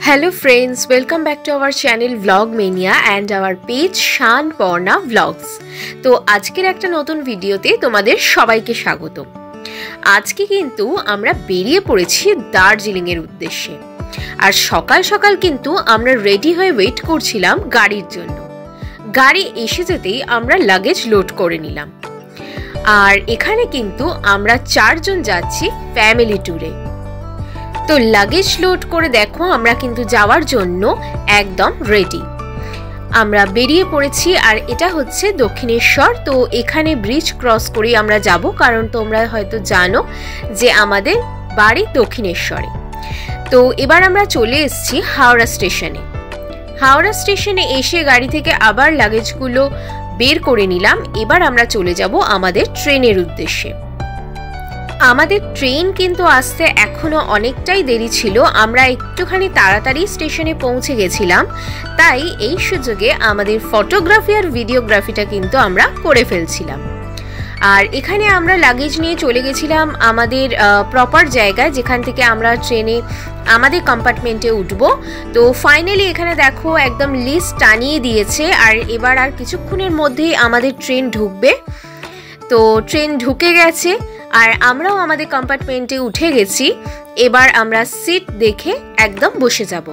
Hello friends, welcome back to our channel Vlogmania and our page Shan Porna Vlogs. তো আজকের একটা নতুন ভিডিওতে তোমাদের সবাইকে স্বাগত। আজকে কিন্তু আমরা বেরিয়ে পড়েছি দার্জিলিং এর উদ্দেশ্যে। আর সকাল সকাল কিন্তু আমরা রেডি হয়ে ওয়েট করছিলাম গাড়ির জন্য। গাড়ি এসে যেতেই আমরা লাগেজ লোড করে নিলাম। আর এখানে কিন্তু আমরা 4 জন যাচ্ছি ফ্যামিলি ট্যুরে। তো লাগেজ লোড করে দেখো আমরা কিন্তু যাওয়ার জন্য একদম রেডি। আমরা বেরিয়ে পড়েছি আর এটা হচ্ছে দক্ষিণেশ্বর। তো এখানে ব্রিজ ক্রস করে আমরা যাব, কারণ তোমরা হয়তো জানো যে আমাদের বাড়ি দক্ষিণেশ্বরে। তো এবার আমরা চলে এসেছি হাওড়া স্টেশনে। হাওড়া স্টেশনে এসে গাড়ি থেকে আবার লাগেজগুলো বের করে নিলাম। এবার আমরা চলে যাব আমাদের ট্রেনের উদ্দেশ্যে। আমাদের ট্রেন কিন্তু আসতে এখনো অনেকটাই দেরি ছিল। আমরা একটুখানি তাড়াতাড়ি স্টেশনে পৌঁছে গেছিলাম, তাই এই সুযোগে আমাদের ফটোগ্রাফি আর ভিডিওগ্রাফিটা কিন্তু আমরা করে ফেলছিলাম। আর এখানে আমরা লাগেজ নিয়ে চলে গেছিলাম আমাদের প্রপার জায়গায়, যেখান থেকে আমরা ট্রেনে আমাদের কম্পার্টমেন্টে উঠব। তো ফাইনালি এখানে দেখো একদম লিস্ট টানিয়ে দিয়েছে, আর এবার আর কিছুক্ষণের মধ্যেই আমাদের ট্রেন ঢুকবে। তো ট্রেন ঢুকে গেছে আর আমরাও আমাদের কম্পার্টমেন্টে উঠে গেছি। এবার আমরা সিট দেখে একদম বসে যাব।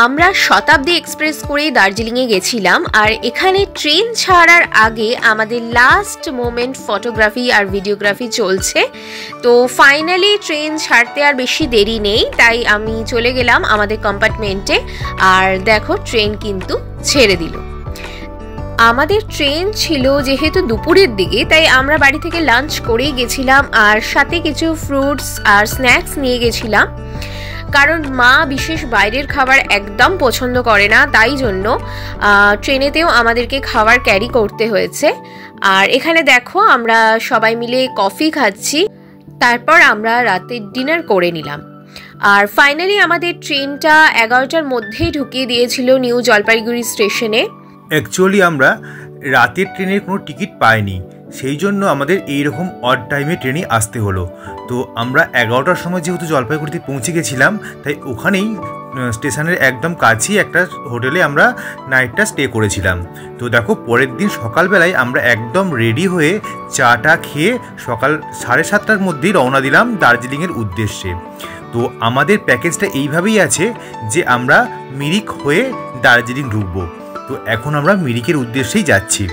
আমরা শতাব্দী এক্সপ্রেস করেই দার্জিলিংয়ে গেছিলাম। আর এখানে ট্রেন ছাড়ার আগে আমাদের লাস্ট মোমেন্ট ফটোগ্রাফি আর ভিডিওগ্রাফি চলছে। তো ফাইনালি ট্রেন ছাড়তে আর বেশি দেরি নেই, তাই আমি চলে গেলাম আমাদের কম্পার্টমেন্টে। আর দেখো ট্রেন কিন্তু ছেড়ে দিল। আমাদের ট্রেন ছিল যেহেতু দুপুরের দিকে, তাই আমরা বাড়ি থেকে লাঞ্চ করেই গেছিলাম আর সাথে কিছু ফ্রুটস আর স্ন্যাক্স নিয়ে গেছিলাম, কারণ মা বিশেষ বাইরের খাবার একদম পছন্দ করে না, তাই জন্য ট্রেনেতেও আমাদেরকে খাবার ক্যারি করতে হয়েছে। আর এখানে দেখো আমরা সবাই মিলে কফি খাচ্ছি, তারপর আমরা রাতের ডিনার করে নিলাম। আর ফাইনালি আমাদের ট্রেনটা 11টার মধ্যেই ঢুকিয়ে দিয়েছিল নিউ জলপাইগুড়ি স্টেশনে। অ্যাকচুয়ালি আমরা রাতের ট্রেনের কোনো টিকিট পাইনি, সেই জন্য আমাদের এইরকম অড টাইমে ট্রেনে আসতে হলো। তো আমরা 11টার সময় যেহেতু জলপাইগুড়িতে পৌঁছে গেছিলাম, তাই ওখানেই স্টেশনের একদম কাছেই একটা হোটেলে আমরা নাইটটা স্টে করেছিলাম। তো দেখো পরের দিন সকালবেলায় আমরা একদম রেডি হয়ে চাটা খেয়ে সকাল 7:30টার মধ্যেই রওনা দিলাম দার্জিলিংয়ের উদ্দেশ্যে। তো আমাদের প্যাকেজটা এইভাবেই আছে যে আমরা মিরিক হয়ে দার্জিলিং ঢুকবো। তো এখন আমরা মিরিকের উদ্দেশ্যেই যাচ্ছি।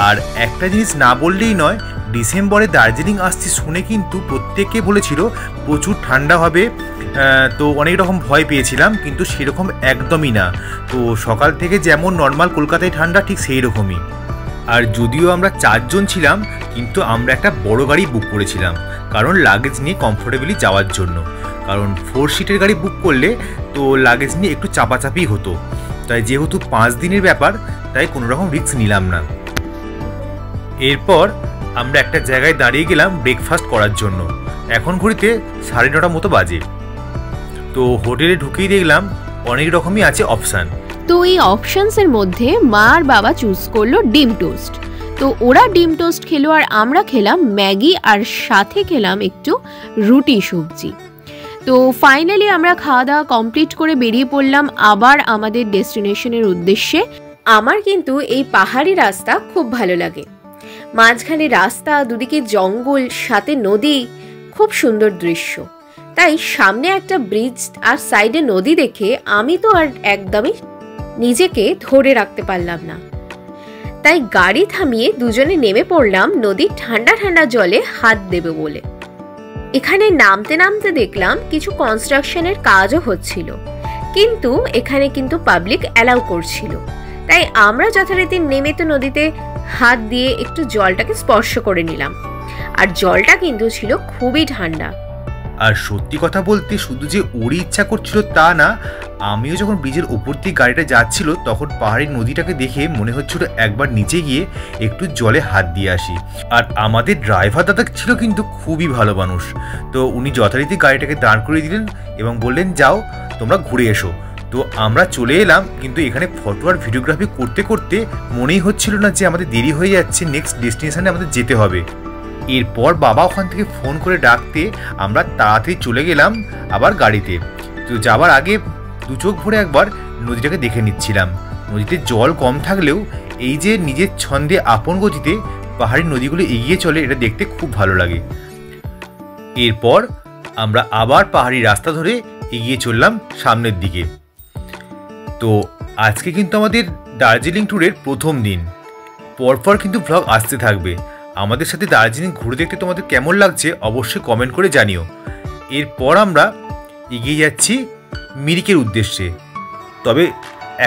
আর একটা জিনিস না বললেই নয়, ডিসেম্বরে দার্জিলিং আসছি শুনে কিন্তু প্রত্যেকে বলেছিল প্রচুর ঠান্ডা হবে। তো অনেক রকম ভয় পেয়েছিলাম, কিন্তু সেরকম একদমই না। তো সকাল থেকে যেমন নর্মাল কলকাতায় ঠান্ডা, ঠিক সেই রকমই। আর যদিও আমরা 4 জন ছিলাম, কিন্তু আমরা একটা বড় গাড়ি বুক করেছিলাম, কারণ লাগেজ নিয়ে কমফোর্টেবলি যাওয়ার জন্য। কারণ 4 সিটের গাড়ি বুক করলে তো লাগেজ নিয়ে একটু চাপাচাপি হতো, তাই যেহেতু 5 দিনের ব্যাপার, তাই কোনো রকম রিস্ক নিলাম না। এরপর আমরা একটা জায়গায় দাঁড়িয়ে গেলাম ব্রেকফাস্ট করার জন্য। এখন ঘড়িতে 9:30 মতো বাজে। তো হোটেলে ঢুকেই দেখলাম অনেক রকমই আছে অপশান। তো এই অপশানসের মধ্যে মা আর বাবা চুজ করলো ডিম টোস্ট। তো ওরা ডিম টোস্ট খেলো আর আমরা খেলাম ম্যাগি, আর সাথে খেলাম একটু রুটি সবজি। তো ফাইনালি আমরা খাওয়া দাওয়া কমপ্লিট করে বেরিয়ে পড়লাম আবার আমাদের ডেস্টিনেশনের উদ্দেশ্যে। আমার কিন্তু এই পাহাড়ি রাস্তা খুব ভালো লাগে। মাঝখানে রাস্তা, দুদিকে জঙ্গল, সাথে নদী, খুব সুন্দর দৃশ্য। তাই সামনে একটা ব্রিজ আর সাইডে নদী দেখে আমি তো আর একদমই নিজেকে ধরে রাখতে পারলাম না। তাই গাড়ি থামিয়ে দুজনে নেমে পড়লাম নদীর ঠান্ডা ঠান্ডা জলে হাত দেবে বলে। এখানে নামতে নামতে দেখলাম কিছু কনস্ট্রাকশনের কাজও হচ্ছিল, কিন্তু এখানে কিন্তু পাবলিক অ্যালাউ করছিল। তাই আমরা যথারীতি নেমে তো নদীতে হাত দিয়ে একটু জলটাকে স্পর্শ করে নিলাম। আর জলটা কিন্তু ছিল খুবই ঠান্ডা। আর সত্যি কথা বলতে শুধু যে ওরই ইচ্ছা করছিল তা না, আমিও যখন ব্রিজের উপর দিয়ে গাড়িটা যাচ্ছিল, তখন পাহাড়ি নদীটাকে দেখে মনে হচ্ছিল একবার নিচে গিয়ে একটু জলে হাত দিয়ে আসি। আর আমাদের ড্রাইভার দাদা ছিল কিন্তু খুবই ভালো মানুষ। তো উনি যথারীতি গাড়িটাকে দাঁড় করিয়ে দিলেন এবং বললেন, যাও তোমরা ঘুরে এসো। তো আমরা চলে এলাম, কিন্তু এখানে ফটো আর ভিডিওগ্রাফি করতে করতে মনেই হচ্ছিল না যে আমাদের দেরি হয়ে যাচ্ছে, নেক্সট ডেস্টিনেশনে আমাদের যেতে হবে। এরপর বাবা ওখান থেকে ফোন করে ডাকতে আমরা তাড়াতাড়ি চলে গেলাম আবার গাড়িতে। তো যাওয়ার আগে দু চোখ ভরে একবার নদীটাকে দেখে নিচ্ছিলাম। নদীতে জল কম থাকলেও এই যে নিজের ছন্দে আপন গতিতে পাহাড়ি নদীগুলো এগিয়ে চলে, এটা দেখতে খুব ভালো লাগে। এরপর আমরা আবার পাহাড়ি রাস্তা ধরে এগিয়ে চললাম সামনের দিকে। তো আজকে কিন্তু আমাদের দার্জিলিং ট্যুরের প্রথম দিন। পরপর কিন্তু ব্লগ আসতে থাকবে। আমাদের সাথে দার্জিলিং ঘুরে দেখতে তোমাদের কেমন লাগছে অবশ্যই কমেন্ট করে জানিও। এরপর আমরা এগিয়ে যাচ্ছি মিরিকের উদ্দেশ্যে। তবে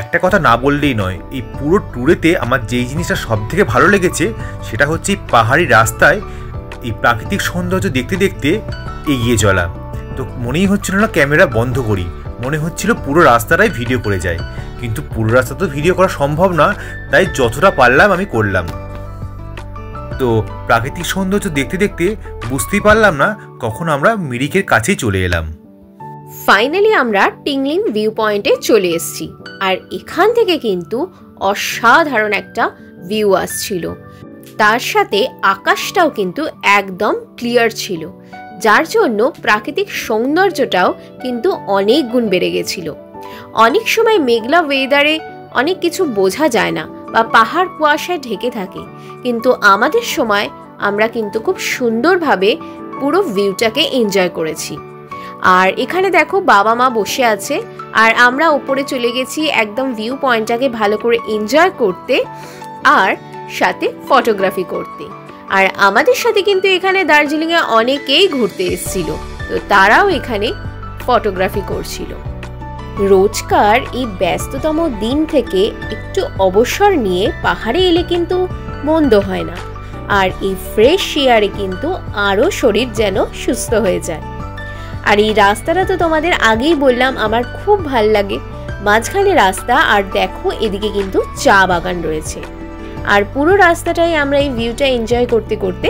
একটা কথা না বললেই নয়, এই পুরো ট্যুরেতে আমার যেই জিনিসটা সব থেকে ভালো লেগেছে সেটা হচ্ছে এই পাহাড়ি রাস্তায় এই প্রাকৃতিক সৌন্দর্য দেখতে দেখতে এগিয়ে চলা। তো মনেই হচ্ছিল না ক্যামেরা বন্ধ করি, মনে হচ্ছিল পুরো রাস্তাটাই ভিডিও করে যায়, কিন্তু পুরো রাস্তা তো ভিডিও করা সম্ভব না, তাই যতটা পারলাম আমি করলাম। তো প্রাকৃতিক সৌন্দর্য দেখতে দেখতে বুঝতেই পারলাম না কখন আমরা মিরিকের কাছেই চলে এলাম। ফাইনালি আমরা টিংলিং ভিউ পয়েন্টে চলে এসেছি, আর এখান থেকে কিন্তু অসাধারণ একটা ভিউ আসছিল। তার সাথে আকাশটাও কিন্তু একদম ক্লিয়ার ছিল, যার জন্য প্রাকৃতিক সৌন্দর্যটাও কিন্তু অনেক গুণ বেড়ে গেছিল। অনেক সময় মেঘলা ওয়েদারে অনেক কিছু বোঝা যায় না বা পাহাড় কুয়াশায় ঢেকে থাকে, কিন্তু আমাদের সময় আমরা কিন্তু খুব সুন্দরভাবে পুরো ভিউটাকে এনজয় করেছি। আর এখানে দেখো বাবা মা বসে আছে, আর আমরা ওপরে চলে গেছি একদম ভিউ পয়েন্টটাকে ভালো করে এনজয় করতে আর সাথে ফটোগ্রাফি করতে। আর আমাদের সাথে কিন্তু এখানে দার্জিলিংয়ে অনেকেই ঘুরতে এসেছিল, তো তারাও এখানে ফটোগ্রাফি করছিল। রোজকার এই ব্যস্ততম দিন থেকে একটু অবসর নিয়ে পাহাড়ে এলে কিন্তু মন্দ হয় না, আর এই ফ্রেশ এয়ারে কিন্তু আরও শরীর যেন সুস্থ হয়ে যায়। আর এই রাস্তাটা তো তোমাদের আগেই বললাম আমার খুব ভাল লাগে, মাঝখানে রাস্তা, আর দেখো এদিকে কিন্তু চা বাগান রয়েছে। আর পুরো রাস্তাটাই আমরা এই ভিউটা এনজয় করতে করতে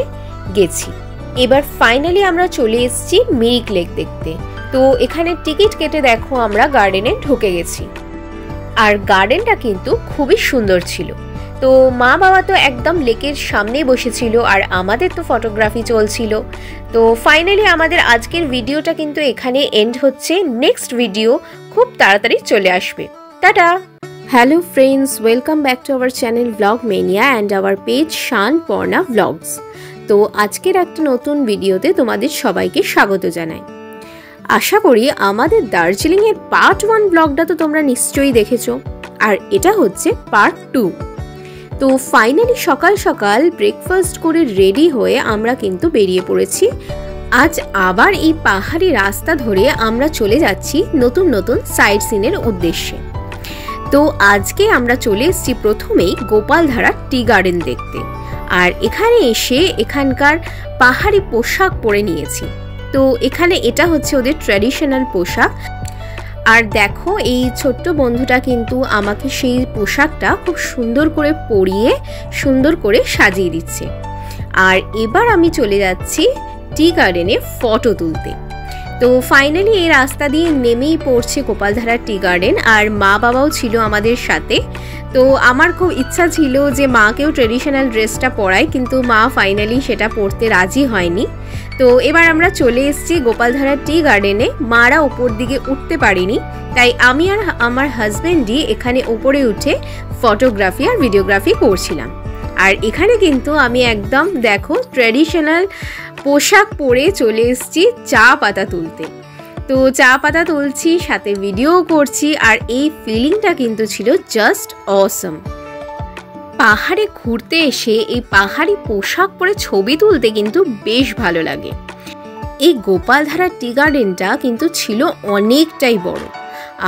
গেছি। এবার ফাইনালি আমরা চলে এসেছি মিরিক লেক দেখতে। তো এখানে টিকিট কেটে দেখো আমরা গার্ডেনে ঢুকে গেছি, আর গার্ডেনটা কিন্তু খুবই সুন্দর ছিল। তো মা বাবা তো একদম লেকের সামনে বসেছিল, আর আমাদের তো ফটোগ্রাফি চলছিল। তো ফাইনালি আমাদের আজকের ভিডিওটা কিন্তু এখানে এন্ড হচ্ছে। নেক্সট ভিডিও খুব তাড়াতাড়ি চলে আসবে। Tata. Hello friends, welcome back to our channel blog mania and our page Shanparna blogs. তো আজকের একটা নতুন ভিডিওতে তোমাদের সবাইকে স্বাগত জানাই। আশা করি আমাদের দার্জিলিংয়ের পার্ট 1 ব্লগটা তো তোমরা নিশ্চয়ই দেখেছো, আর এটা হচ্ছে পার্ট 2। তো ফাইনালি সকাল সকাল ব্রেকফাস্ট করে রেডি হয়ে আমরা কিন্তু বেরিয়ে পড়েছি। আজ আবার এই পাহাড়ি রাস্তা ধরে আমরা চলে যাচ্ছি নতুন নতুন সাইট সিনের উদ্দেশ্যে। তো আজকে আমরা চলে এসেছি প্রথমেই গোপালধারা টি গার্ডেন দেখতে, আর এখানে এসে এখানকার পাহাড়ি পোশাক পরে নিয়েছি। তো এখানে এটা হচ্ছে ওদের ট্র্যাডিশনাল পোশাক, আর দেখো এই ছোট্ট বন্ধুটা কিন্তু আমাকে সেই পোশাকটা খুব সুন্দর করে পরিয়ে সুন্দর করে সাজিয়ে দিচ্ছে। আর এবার আমি চলে যাচ্ছি টি গার্ডেনে ফটো তুলতে। তো ফাইনালি এই রাস্তা দিয়ে নেমেই পড়ছে গোপালধারা টি গার্ডেন, আর মা বাবাও ছিল আমাদের সাথে। তো আমার খুব ইচ্ছা ছিল যে মাকেও ট্রেডিশনাল ড্রেসটা পরাই, কিন্তু মা ফাইনালি সেটা পরতে রাজি হয়নি। তো এবার আমরা চলে এসেছি গোপালধারা টি গার্ডেনে। মারা ওপর দিকে উঠতে পারিনি, তাই আমি আর আমার হাজব্যান্ডই এখানে ওপরে উঠে ফটোগ্রাফি আর ভিডিওগ্রাফি করছিলাম। আর এখানে কিন্তু আমি একদম দেখো ট্র্যাডিশনাল পোশাক পরে চলে এসেছি চা পাতা তুলতে। তো চা পাতা তুলছি, সাথে ভিডিও করছি, আর এই ফিলিংটা কিন্তু ছিল জাস্ট অসম। পাহাড়ে ঘুরতে এসে এই পাহাড়ি পোশাক পরে ছবি তুলতে কিন্তু বেশ ভালো লাগে। এই গোপালধারা টি গার্ডেনটা কিন্তু ছিল অনেকটাই বড়।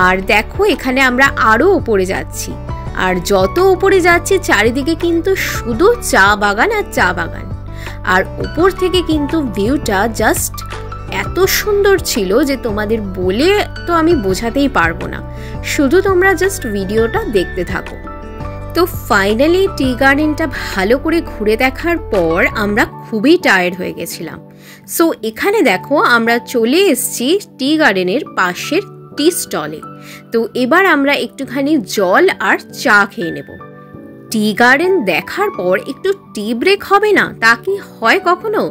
আর দেখো এখানে আমরা আরও উপরে যাচ্ছি, আর যত উপরে যাচ্ছি চারিদিকে কিন্তু শুধু চা বাগান আর চা বাগান। আর উপর থেকে কিন্তু ভিউটা জাস্ট এত সুন্দর ছিল যে তোমাদের বলে তো আমি বোঝাতেই পারবো না, শুধু তোমরা জাস্ট ভিডিওটা দেখতে থাকো। তো ফাইনালি টি গার্ডেনটা ভালো করে ঘুরে দেখার পর আমরা খুবই টায়ার্ড হয়ে গেছিলাম। সো এখানে দেখো আমরা চলে এসেছি টি গার্ডেনের পাশের টি স্টলে। তো এবার আমরা একটুখানি জল আর চা খেয়ে নেব। টি গার্ডেন দেখার পর একটু টি ব্রেক হবে না, তা কি হয় কখনো?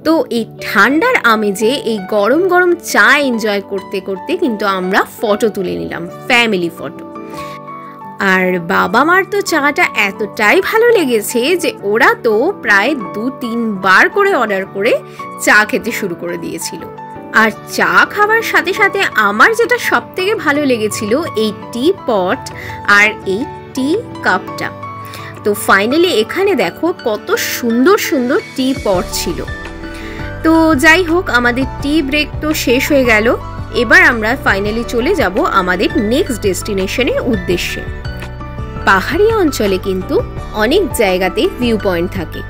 তো এই ঠান্ডার আমেজে এই গরম গরম চা এনজয় করতে করতে কিন্তু আমরা ফটো তুলে নিলাম, ফ্যামিলি ফটো। আর বাবা মার তো চাটা এতটাই ভালো লেগেছে যে ওরা তো প্রায় 2-3 বার করে অর্ডার করে চা খেতে শুরু করে দিয়েছিল। আর চা খাবার সাথে সাথে আমার যেটা সব থেকে ভালো লেগেছিল এই টি পট আর এই টি কাপটা। তো ফাইনালি এখানে দেখো কত সুন্দর সুন্দর টি পট ছিল। তো যাই হোক, আমাদের টি ব্রেক তো শেষ হয়ে গেল। এবার আমরা ফাইনালি চলে যাব আমাদের নেক্সট ডেস্টিনেশনের উদ্দেশ্যে। পাহাড়ি অঞ্চলে কিন্তু অনেক জায়গাতে ভিউ পয়েন্ট থাকে,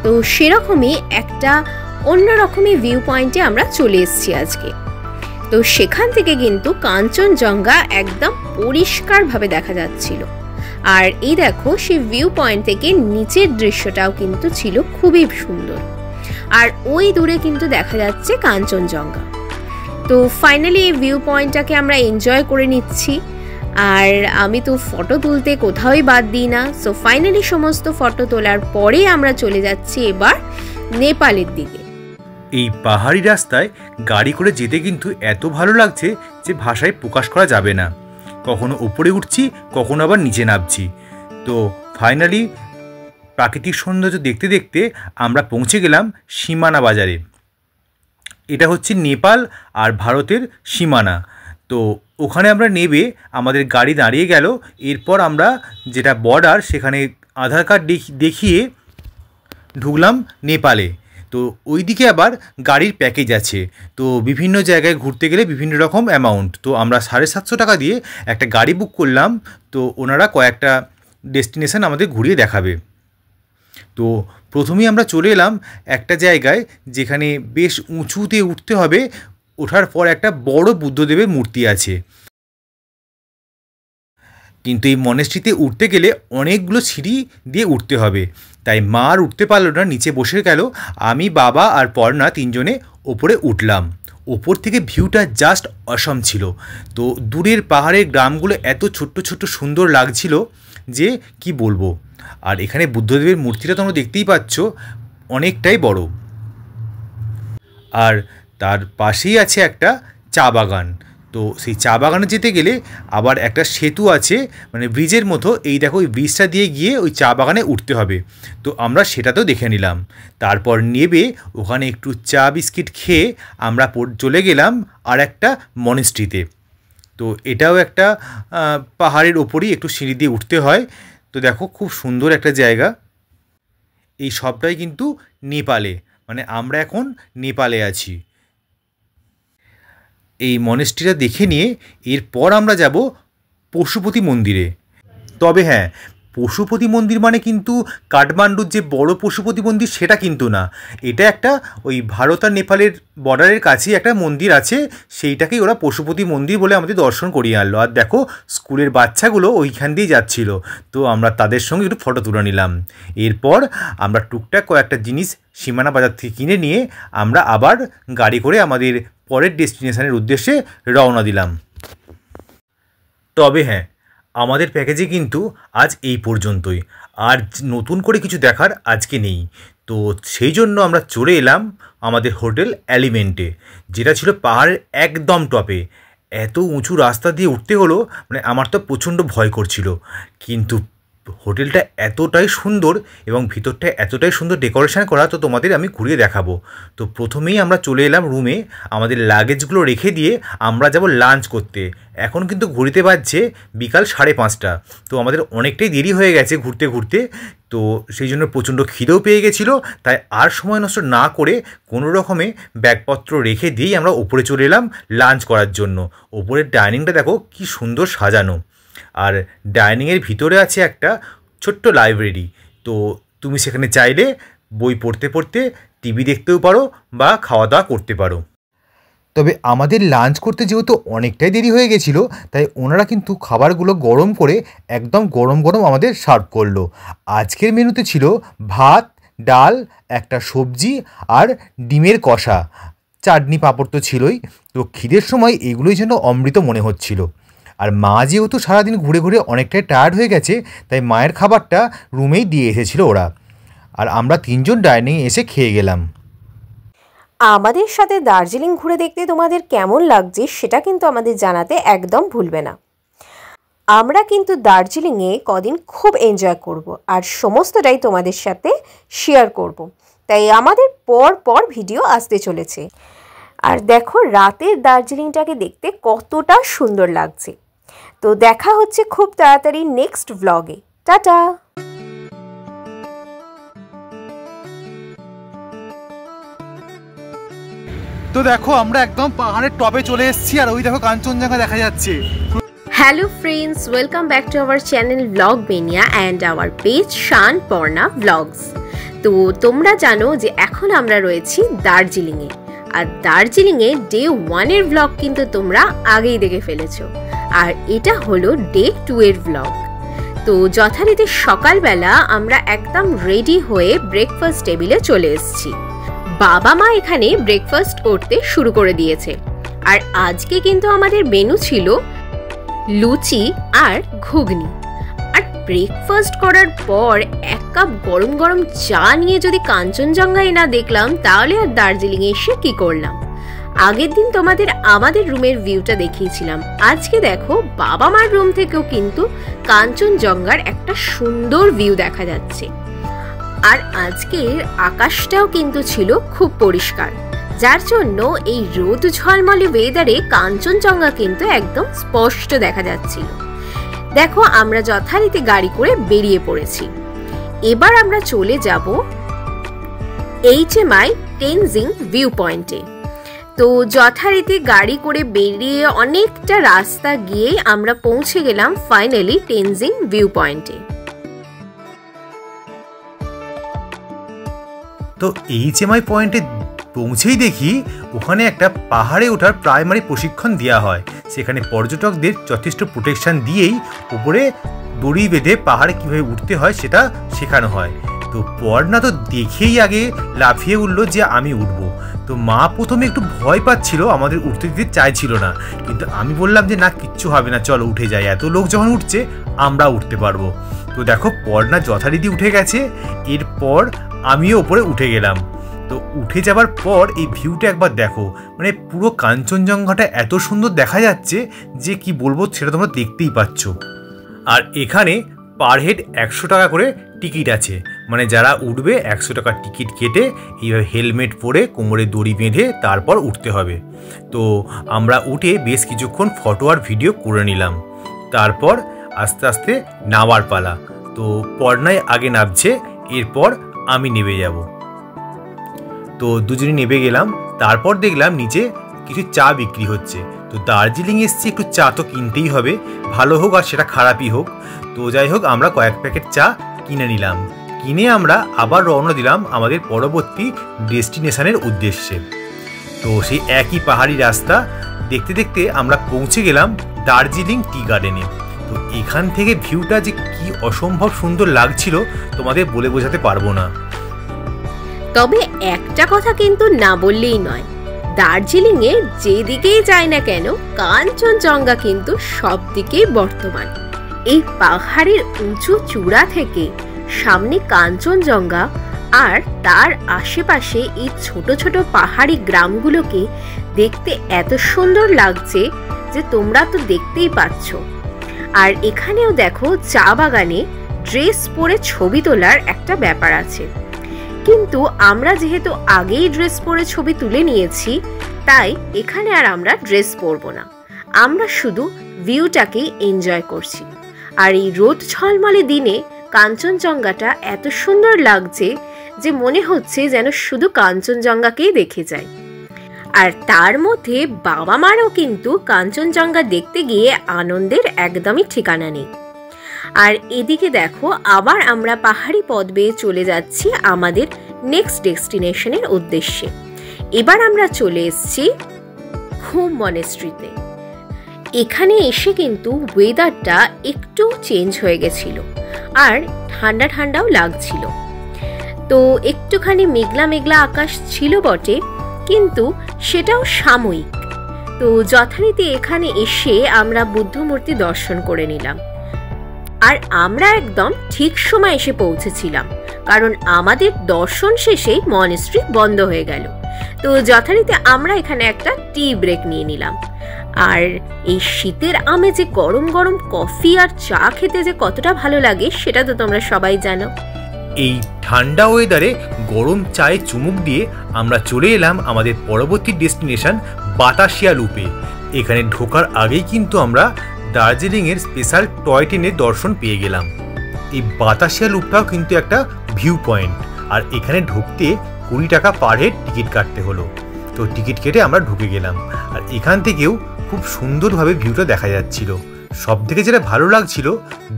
তো সেরকমই একটা অন্যরকমই ভিউ পয়েন্টে আমরা চলে এসেছি আজকে। তো সেখান থেকে কিন্তু কাঞ্চনজঙ্ঘা একদম পরিষ্কারভাবে দেখা যাচ্ছিল। আর এই দেখো, সেই ভিউ পয়েন্ট থেকে নিচের দৃশ্যটাও কিন্তু ছিল খুবই সুন্দর। আর ওই দূরে কিন্তু দেখা যাচ্ছে কাঞ্চনজঙ্ঘা। তো ফাইনালি এই ভিউ পয়েন্টটাকে আমরা এনজয় করে নিচ্ছি। আর আমি তো ফটো তুলতে কোথাওই বাদ দিই না। সো ফাইনালি সমস্ত ফটো তোলার পরে আমরা চলে যাচ্ছি এবার নেপালের দিকে। এই পাহাড়ি রাস্তায় গাড়ি করে যেতে কিন্তু এত ভালো লাগছে যে ভাষায় প্রকাশ করা যাবে না। কখনো উপরে উঠছি, কখনো আবার নিচে নামছি। তো ফাইনালি প্রাকৃতিক সৌন্দর্য দেখতে দেখতে আমরা পৌঁছে গেলাম সীমানা বাজারে। এটা হচ্ছে নেপাল আর ভারতের সীমানা। তো ওখানে আমরা নেবে আমাদের গাড়ি দাঁড়িয়ে গেল। এরপর আমরা যেটা বর্ডার, সেখানে আধার কার্ড দেখিয়ে ঢুকলাম নেপালে। তো ওই দিকে আবার গাড়ির প্যাকেজ আছে। তো বিভিন্ন জায়গায় ঘুরতে গেলে বিভিন্ন রকম অ্যামাউন্ট। তো আমরা 750 টাকা দিয়ে একটা গাড়ি বুক করলাম। তো ওনারা কয়েকটা ডেস্টিনেশন আমাদের ঘুরিয়ে দেখাবে। তো প্রথমেই আমরা চলে এলাম একটা জায়গায় যেখানে বেশ উঁচুতে উঠতে হবে। ওঠার পর একটা বড় বুদ্ধদেবের মূর্তি আছে, কিন্তু এই মনেস্ট্রিতে উঠতে গেলে অনেকগুলো সিঁড়ি দিয়ে উঠতে হবে। তাই মা আর উঠতে পারলো না, নিচে বসে গেল। আমি, বাবা আর পর্ণা তিনজনে ওপরে উঠলাম। ওপর থেকে ভিউটা জাস্ট অসম ছিল। তো দূরের পাহাড়ের গ্রামগুলো এত ছোট্ট ছোট্ট সুন্দর লাগছিল যে কি বলবো। আর এখানে বুদ্ধদেবের মূর্তিটা তোমরা দেখতেই পাচ্ছ, অনেকটাই বড়। আর তার পাশেই আছে একটা চা বাগান। তো সেই চা বাগানে যেতে গেলে আবার একটা সেতু আছে, মানে ব্রিজের মতো। এই দেখো, ওই ব্রিজটা দিয়ে গিয়ে ওই চা বাগানে উঠতে হবে। তো আমরা সেটাতেও দেখে নিলাম। তারপর নেবে ওখানে একটু চা বিস্কিট খেয়ে আমরা চলে গেলাম আর একটা মনেস্ট্রিতে। তো এটাও একটা পাহাড়ের ওপরই একটু সিঁড়ি দিয়ে উঠতে হয়। তো দেখো, খুব সুন্দর একটা জায়গা। এই সবটাই কিন্তু নেপালে, মানে আমরা এখন নেপালে আছি। এই মনেস্ট্রিটা দেখে নিয়ে এরপর আমরা যাব পশুপতি মন্দিরে। তবে হ্যাঁ, পশুপতি মন্দির মানে কিন্তু কাঠমান্ডুর যে বড় পশুপতি মন্দির সেটা কিন্তু না। এটা একটা ওই ভারত আর নেপালের বর্ডারের কাছেই একটা মন্দির আছে, সেইটাকেই ওরা পশুপতি মন্দির বলে আমাদের দর্শন করিয়ে আনলো। আর দেখো, স্কুলের বাচ্চাগুলো ওইখান দিয়ে যাচ্ছিল। তো আমরা তাদের সঙ্গে একটু ফটো তুলে নিলাম। এরপর আমরা টুকটাক কয়েকটা জিনিস সীমানা বাজার থেকে কিনে নিয়ে আমরা আবার গাড়ি করে আমাদের পরের ডেস্টিনেশনের উদ্দেশ্যে রওনা দিলাম। তবে হ্যাঁ, আমাদের প্যাকেজে কিন্তু আজ এই পর্যন্তই। আর নতুন করে কিছু দেখার আজকে নেই। তো সেই জন্য আমরা চলে এলাম আমাদের হোটেল এলিমেন্টে, যেটা ছিল পাহাড়ের একদম টপে। এত উঁচু রাস্তা দিয়ে উঠতে হলো, মানে আমার তো প্রচণ্ড ভয় করছিল। কিন্তু হোটেলটা এতটাই সুন্দর এবং ভিতরটা এতটাই সুন্দর ডেকোরেশন করা, তো তোমাদের আমি ঘুরিয়ে দেখাবো। তো প্রথমেই আমরা চলে এলাম রুমে। আমাদের লাগেজগুলো রেখে দিয়ে আমরা যাব লাঞ্চ করতে। এখন কিন্তু ঘুরিতে বাজছে বিকাল 5:30। তো আমাদের অনেকটাই দেরি হয়ে গেছে ঘুরতে ঘুরতে। তো সেই জন্য প্রচণ্ড খিদেও পেয়ে গেছিলো। তাই আর সময় নষ্ট না করে কোনো রকমে ব্যাগপত্র রেখে দিয়েই আমরা ওপরে চলে এলাম লাঞ্চ করার জন্য। ওপরের ডাইনিংটা দেখো কি সুন্দর সাজানো। আর ডাইনিংয়ের ভিতরে আছে একটা ছোট্ট লাইব্রেরি। তো তুমি সেখানে চাইলে বই পড়তে পড়তে টিভি দেখতেও পারো বা খাওয়া দাওয়া করতে পারো। তবে আমাদের লাঞ্চ করতে যেহেতু অনেকটাই দেরি হয়ে গেছিলো, তাই ওনারা কিন্তু খাবারগুলো গরম করে একদম গরম গরম আমাদের সার্ভ করলো। আজকের মেনুতে ছিল ভাত, ডাল, একটা সবজি আর ডিমের কষা, চাটনি পাঁপড় তো ছিলই। তো খিদের সময় এগুলোই যেন অমৃত মনে হচ্ছিল। আর মা যেহেতু সারাদিন ঘুরে ঘুরে অনেকটাই টায়ার্ড হয়ে গেছে, তাই মায়ের খাবারটা রুমেই দিয়ে এসেছিলো ওরা। আর আমরা তিনজন ডাইনিংয়ে এসে খেয়ে গেলাম। আমাদের সাথে দার্জিলিং ঘুরে দেখতে তোমাদের কেমন লাগছে সেটা কিন্তু আমাদের জানাতে একদম ভুলবে না। আমরা কিন্তু দার্জিলিংয়ে কদিন খুব এনজয় করব আর সমস্তটাই তোমাদের সাথে শেয়ার করব, তাই আমাদের পর ভিডিও আসতে চলেছে। আর দেখো রাতের দার্জিলিংটাকে দেখতে কতটা সুন্দর লাগছে। তো দেখা হচ্ছে খুব তাড়াতাড়ি নেক্সট ব্লগে। টাটা। তো দেখো আমরা একদম পাহাড়ের টপে চলে এসেছি আর ওই দেখো কাঞ্চনজঙ্ঘা দেখা যাচ্ছে। Hello friends, welcome back to our channel blog mania and our page Shanparna blogs. তো তোমরা জানো যে এখন আমরা রয়েছি দার্জিলিংয়ে, আর দার্জিলিংয়ে ডে 1-এর ব্লগ কিন্তু তোমরা আগেই দেখে ফেলেছো, আর এটা হলো ডে 2-এর ব্লগ। তো যথারীতি সকালবেলা আমরা একদম রেডি হয়ে ব্রেকফাস্ট টেবিলে চলে এসেছি। বাবা মা এখানে ব্রেকফাস্ট করতে শুরু করে দিয়েছে, আর আজকে কিন্তু আমাদের মেনু ছিল লুচি আর ঘুগনি। আর ব্রেকফাস্ট করার পর এক কাপ গরম গরম চা নিয়ে যদি কাঞ্চনজঙ্ঘায় না দেখলাম তাহলে আর দার্জিলিংয়ে এসে কি করলাম। আগের দিন তোমাদের আমাদের রুমের ভিউটা দেখিয়েছিলাম, আজকে দেখো বাবা মার রুম থেকেও কিন্তু কাঞ্চনজঙ্ঘার একটা সুন্দর ভিউ দেখা যাচ্ছে। আর আজকের আকাশটাও কিন্তু ছিল খুব পরিষ্কার, যার জন্য এই রোদ ঝলমলে ওয়েদারে কাঞ্চনজঙ্ঘা কিন্তু একদম স্পষ্ট দেখা যাচ্ছিল। দেখো আমরা যথারীতি গাড়ি করে বেরিয়ে পড়েছি। এবার আমরা চলে যাব HMI টেনজিং ভিউ পয়েন্টে। তো যথারীতি গাড়ি করে বেরিয়ে অনেকটা রাস্তা গিয়ে আমরা পৌঁছে গেলাম ফাইনালি টেনজিং ভিউ পয়েন্টে। তো HMI পয়েন্টে পৌঁছেই দেখি ওখানে একটা পাহাড়ে ওঠার প্রাইমারি প্রশিক্ষণ দেওয়া হয়। সেখানে পর্যটকদের যথেষ্ট প্রোটেকশন দিয়েই উপরে দড়ি বেঁধে পাহাড়ে কীভাবে উঠতে হয় সেটা শেখানো হয়। তো পর্ণা তো দেখেই আগে লাফিয়ে উঠলো যে আমি উঠবো। তো মা প্রথমে একটু ভয় পাচ্ছিল, আমাদের উঠতে দিতে চাইছিল না, কিন্তু আমি বললাম যে না কিচ্ছু হবে না, চলো উঠে যাই, এত লোক যখন উঠছে আমরা উঠতে পারবো। তো দেখো পর্ণা যথারীতি উঠে গেছে, এরপর আমিও উপরে উঠে গেলাম। তো উঠে যাবার পর এই ভিউটা একবার দেখো, মানে পুরো কাঞ্চনজঙ্ঘাটা এত সুন্দর দেখা যাচ্ছে যে কি বলবো, সেটা তোমরা দেখতেই পাচ্ছ। আর এখানে পার হেড 100 টাকা করে টিকিট আছে, মানে যারা উঠবে 100 টাকার টিকিট কেটে এইভাবে হেলমেট পরে কোমরে দড়ি বেঁধে তারপর উঠতে হবে। তো আমরা উঠে বেশ কিছুক্ষণ ফটো আর ভিডিও করে নিলাম, তারপর আস্তে আস্তে নামার পালা। তো পর্ণায় আগে নামছে, এরপর আমি নেমে যাব। তো দুজনে নেমে গেলাম, তারপর দেখলাম নিচে কিছু চা বিক্রি হচ্ছে। তো দার্জিলিং এসছি, একটু চা তো কিনতেই হবে, ভালো হোক আর সেটা খারাপই হোক। তো যাই হোক আমরা কয়েক প্যাকেট চা কিনে নিলাম, কিনে আমরা আবার রওনা দিলাম আমাদের পরবর্তী ডেস্টিনেশনের উদ্দেশ্যে। তো সেই একই পাহাড়ি রাস্তা দেখতে দেখতে আমরা পৌঁছে গেলাম দার্জিলিং টি গার্ডেনে। তো এখান থেকে ভিউটা যে কি অসম্ভব সুন্দর লাগছিল তোমাদের বলে বোঝাতে পারবো না। তবে একটা কথা কিন্তু না বললেই নয়, দার্জিলিংয়ে যেদিকেই যায় না কেন কাঞ্চনজঙ্ঘা কিন্তু সব দিকেই বর্তমান। এই পাহাড়ের উঁচু চূড়া থেকে সামনে কাঞ্চনজঙ্ঘা আর তার আশেপাশে এই ছোট ছোট পাহাড়ি গ্রামগুলোকে দেখতে এত সুন্দর লাগছে যে তোমরা তো দেখতেই পাচ্ছ। আর এখানেও দেখো চা বাগানে ড্রেস পরে ছবি তোলার একটা ব্যাপার আছে, কিন্তু আমরা যেহেতু আগেই ড্রেস পরে ছবি তুলে নিয়েছি তাই এখানে আর আমরা ড্রেস পরবো না, আমরা শুধু ভিউটাকেই এনজয় করছি। আর এই রোদ ঝলমলে দিনে কাঞ্চনজঙ্ঘাটা এত সুন্দর লাগছে যে মনে হচ্ছে যেন শুধু কাঞ্চনজঙ্ঘাকেই দেখে যাই। আর তার মধ্যে বাবা মারও কিন্তু কাঞ্চনজঙ্ঘা দেখতে গিয়ে আনন্দের একদমই ঠিকানা নেই। আর এদিকে দেখো আবার আমরা পাহাড়ি পথ বেয়ে চলে যাচ্ছি আমাদের নেক্সট ডেস্টিনেশনের উদ্দেশ্যে। এবার আমরা চলে এসেছি ঘুম মনেস্ট্রিতে। এখানে এসে কিন্তু ওয়েদারটা একটু চেঞ্জ হয়ে গেছিল আর ঠান্ডা ঠান্ডাও লাগছিল। তো একটুখানি মেঘলা মেঘলা আকাশ ছিল বটে, কিন্তু সেটাও সাময়িক। তো যথারীতি এখানে এসে আমরা বুদ্ধ মূর্তি দর্শন করে নিলাম। আর আমরা একদম ঠিক সময় এসে পৌঁছেছিলাম, কারণ আমাদের দর্শন শেষেই মনেস্ট্রি বন্ধ হয়ে গেল। তো যথারীতি আমরা এখানে একটা টি ব্রেক নিয়ে নিলাম। আর এই শীতের আমেজে গরম গরম কফি আর চা খেতে যে কতটা ভালো লাগে সেটা তো তোমরা সবাই জানো। এই ঠান্ডা ওয়েদারে গরম চায়ে চুমুক দিয়ে আমরা চলে এলাম আমাদের পরবর্তী ডেস্টিনেশন বাতাসিয়া লুপে। এখানে ঢোকার আগেই কিন্তু আমরা দার্জিলিংয়ের স্পেশাল টয় ট্রেনের দর্শন পেয়ে গেলাম। এই বাতাসিয়া লুপটাও কিন্তু একটা ভিউ পয়েন্ট, আর এখানে ঢুকতে 20 টাকা পার হেড টিকিট কাটতে হলো। তো টিকিট কেটে আমরা ঢুকে গেলাম, আর এখান থেকেও খুব সুন্দরভাবে ভিউটা দেখা যাচ্ছিল। সব থেকে যেটা ভালো লাগছিল,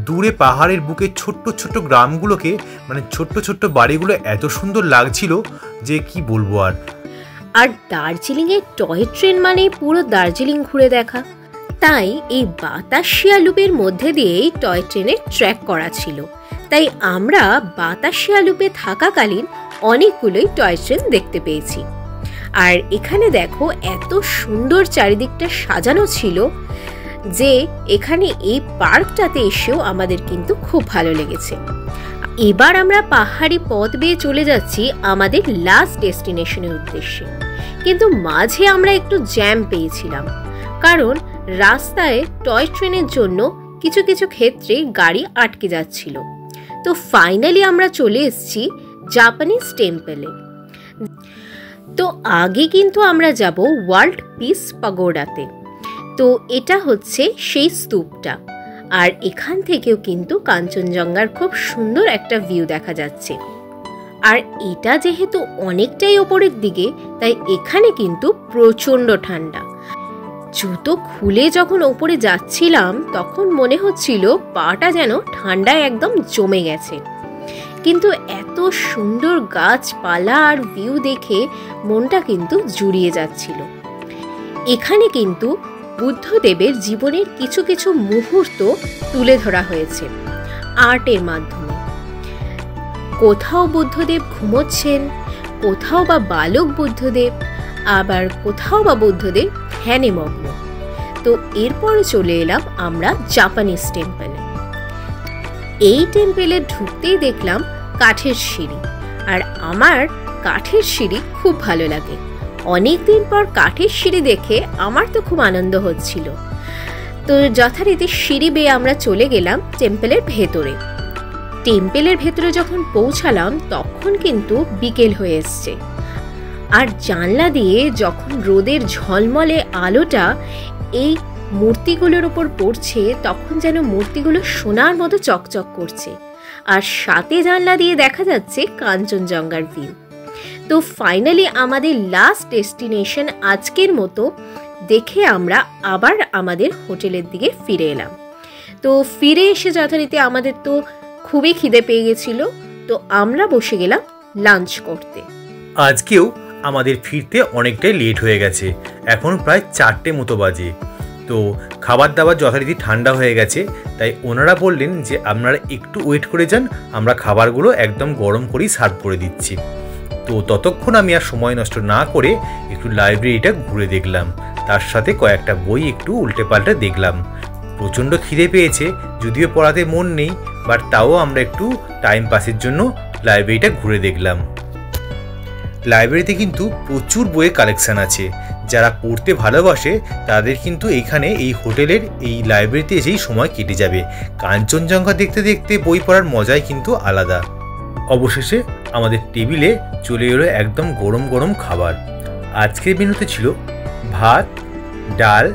দূরে পাহাড়ের বুকে ছোট্ট ছোট্ট গ্রামগুলোকে, মানে ছোট্ট ছোট্ট বাড়িগুলো এত সুন্দর লাগছিল যে কি বলবো। আর দার্জিলিংয়ের টয় ট্রেন মানে পুরো দার্জিলিং ঘুরে দেখা, তাই এই বাতাসিয়া লুপের মধ্যে দিয়েই টয় ট্রেনের ট্র্যাক করা ছিল। তাই আমরা বাতাসিয়া লুপে থাকাকালীন অনেকগুলোই টয় ট্রেন দেখতে পেয়েছি। আর এখানে দেখো এত সুন্দর চারিদিকটা সাজানো ছিল যে এখানে এই পার্কটাতে এসেও আমাদের কিন্তু খুব ভালো লেগেছে। এবার আমরা পাহাড়ি পথ বেয়ে চলে যাচ্ছি আমাদের লাস্ট ডেস্টিনেশনের উদ্দেশ্যে, কিন্তু মাঝে আমরা একটু জ্যাম পেয়েছিলাম, কারণ রাস্তায় টয় ট্রেনের জন্য কিছু কিছু ক্ষেত্রে গাড়ি আটকে যাচ্ছিল। তো ফাইনালি আমরা চলে এসেছি জাপানিজ টেম্পলে। তো আগে কিন্তু আমরা যাব ওয়ার্ল্ড পিস পাগোডাতে। তো এটা হচ্ছে সেই স্তূপটা, আর এখান থেকেও কিন্তু কাঞ্চনজঙ্ঘার খুব সুন্দর একটা ভিউ দেখা যাচ্ছে। আর এটা যেহেতু অনেকটাই ওপরের দিকে, তাই এখানে কিন্তু প্রচণ্ড ঠান্ডা। জুতো খুলে যখন ওপরে যাচ্ছিলাম তখন মনে হচ্ছিল পাটা যেন ঠান্ডায় একদম জমে গেছে, কিন্তু এত সুন্দর গাছপালা আর ভিউ দেখে মনটা কিন্তু জুড়িয়ে যাচ্ছিল। এখানে কিন্তু বুদ্ধদেবের জীবনের কিছু কিছু মুহূর্ত তুলে ধরা হয়েছে আর্টের মাধ্যমে। কোথাও বুদ্ধদেব ঘুমোচ্ছেন, কোথাও বা বালক বুদ্ধদেব, আবার কোথাও বা বুদ্ধদেব ধ্যানে মগ্ন। তো এরপরে চলে এলাম আমরা জাপানিজ টেম্পলে। এই টেম্পলে ঢুকতেই দেখলাম কাঠের সিঁড়ি, আর আমার কাঠের সিঁড়ি খুব ভালো লাগে। অনেকদিন পর কাঠের সিঁড়ি দেখে আমার তো খুব আনন্দ হচ্ছিল। তো যথারীতি সিঁড়ি বেয়ে আমরা চলে গেলাম টেম্পলের ভেতরে। টেম্পলের ভেতরে যখন পৌঁছালাম তখন কিন্তু বিকেল হয়ে এসছে, আর জানলা দিয়ে যখন রোদের ঝলমলে আলোটা এই মূর্তিগুলোর উপর পড়ছে তখন যেন মূর্তিগুলো সোনার মতো চকচক করছে, আর সাথে জানলা দিয়ে দেখা যাচ্ছে কাঞ্চনজঙ্ঘার ভিউ। তো ফাইনালি আমাদের লাস্ট ডেস্টিনেশন আজকের মতো দেখে আমরা আবার আমাদের হোটেলের দিকে ফিরে এলাম। তো ফিরে এসে যথারীতি আমাদের তো খুবই খিদে পেয়ে গেছিল, তো আমরা বসে গেলাম লাঞ্চ করতে। আজকেও আমাদের ফিরতে অনেকটাই লেট হয়ে গেছে, এখন প্রায় 4টে মতো বাজে। তো খাবার দাবার যথারীতি ঠান্ডা হয়ে গেছে, তাই ওনারা বললেন যে আপনারা একটু ওয়েট করে যান, আমরা খাবারগুলো একদম গরম করেই সার্ভ করে দিচ্ছি। তো ততক্ষণ আমি আর সময় নষ্ট না করে একটু লাইব্রেরিটা ঘুরে দেখলাম, তার সাথে কয়েকটা বই একটু উল্টে পাল্টে দেখলাম। প্রচণ্ড খিদে পেয়েছে, যদিও পড়াতে মন নেই, বাট তাও আমরা একটু টাইম পাসের জন্য লাইব্রেরিটা ঘুরে দেখলাম। লাইব্রেরিতে কিন্তু প্রচুর বইয়ের কালেকশান আছে। যারা পড়তে ভালোবাসে তাদের কিন্তু এইখানে এই হোটেলের এই লাইব্রেরিতে এসেই সময় কেটে যাবে। কাঞ্চনজঙ্ঘা দেখতে দেখতে বই পড়ার মজাই কিন্তু আলাদা। অবশেষে আমাদের টেবিলে চলে এলো একদম গরম গরম খাবার। আজকের মেনুতে ছিল ভাত, ডাল,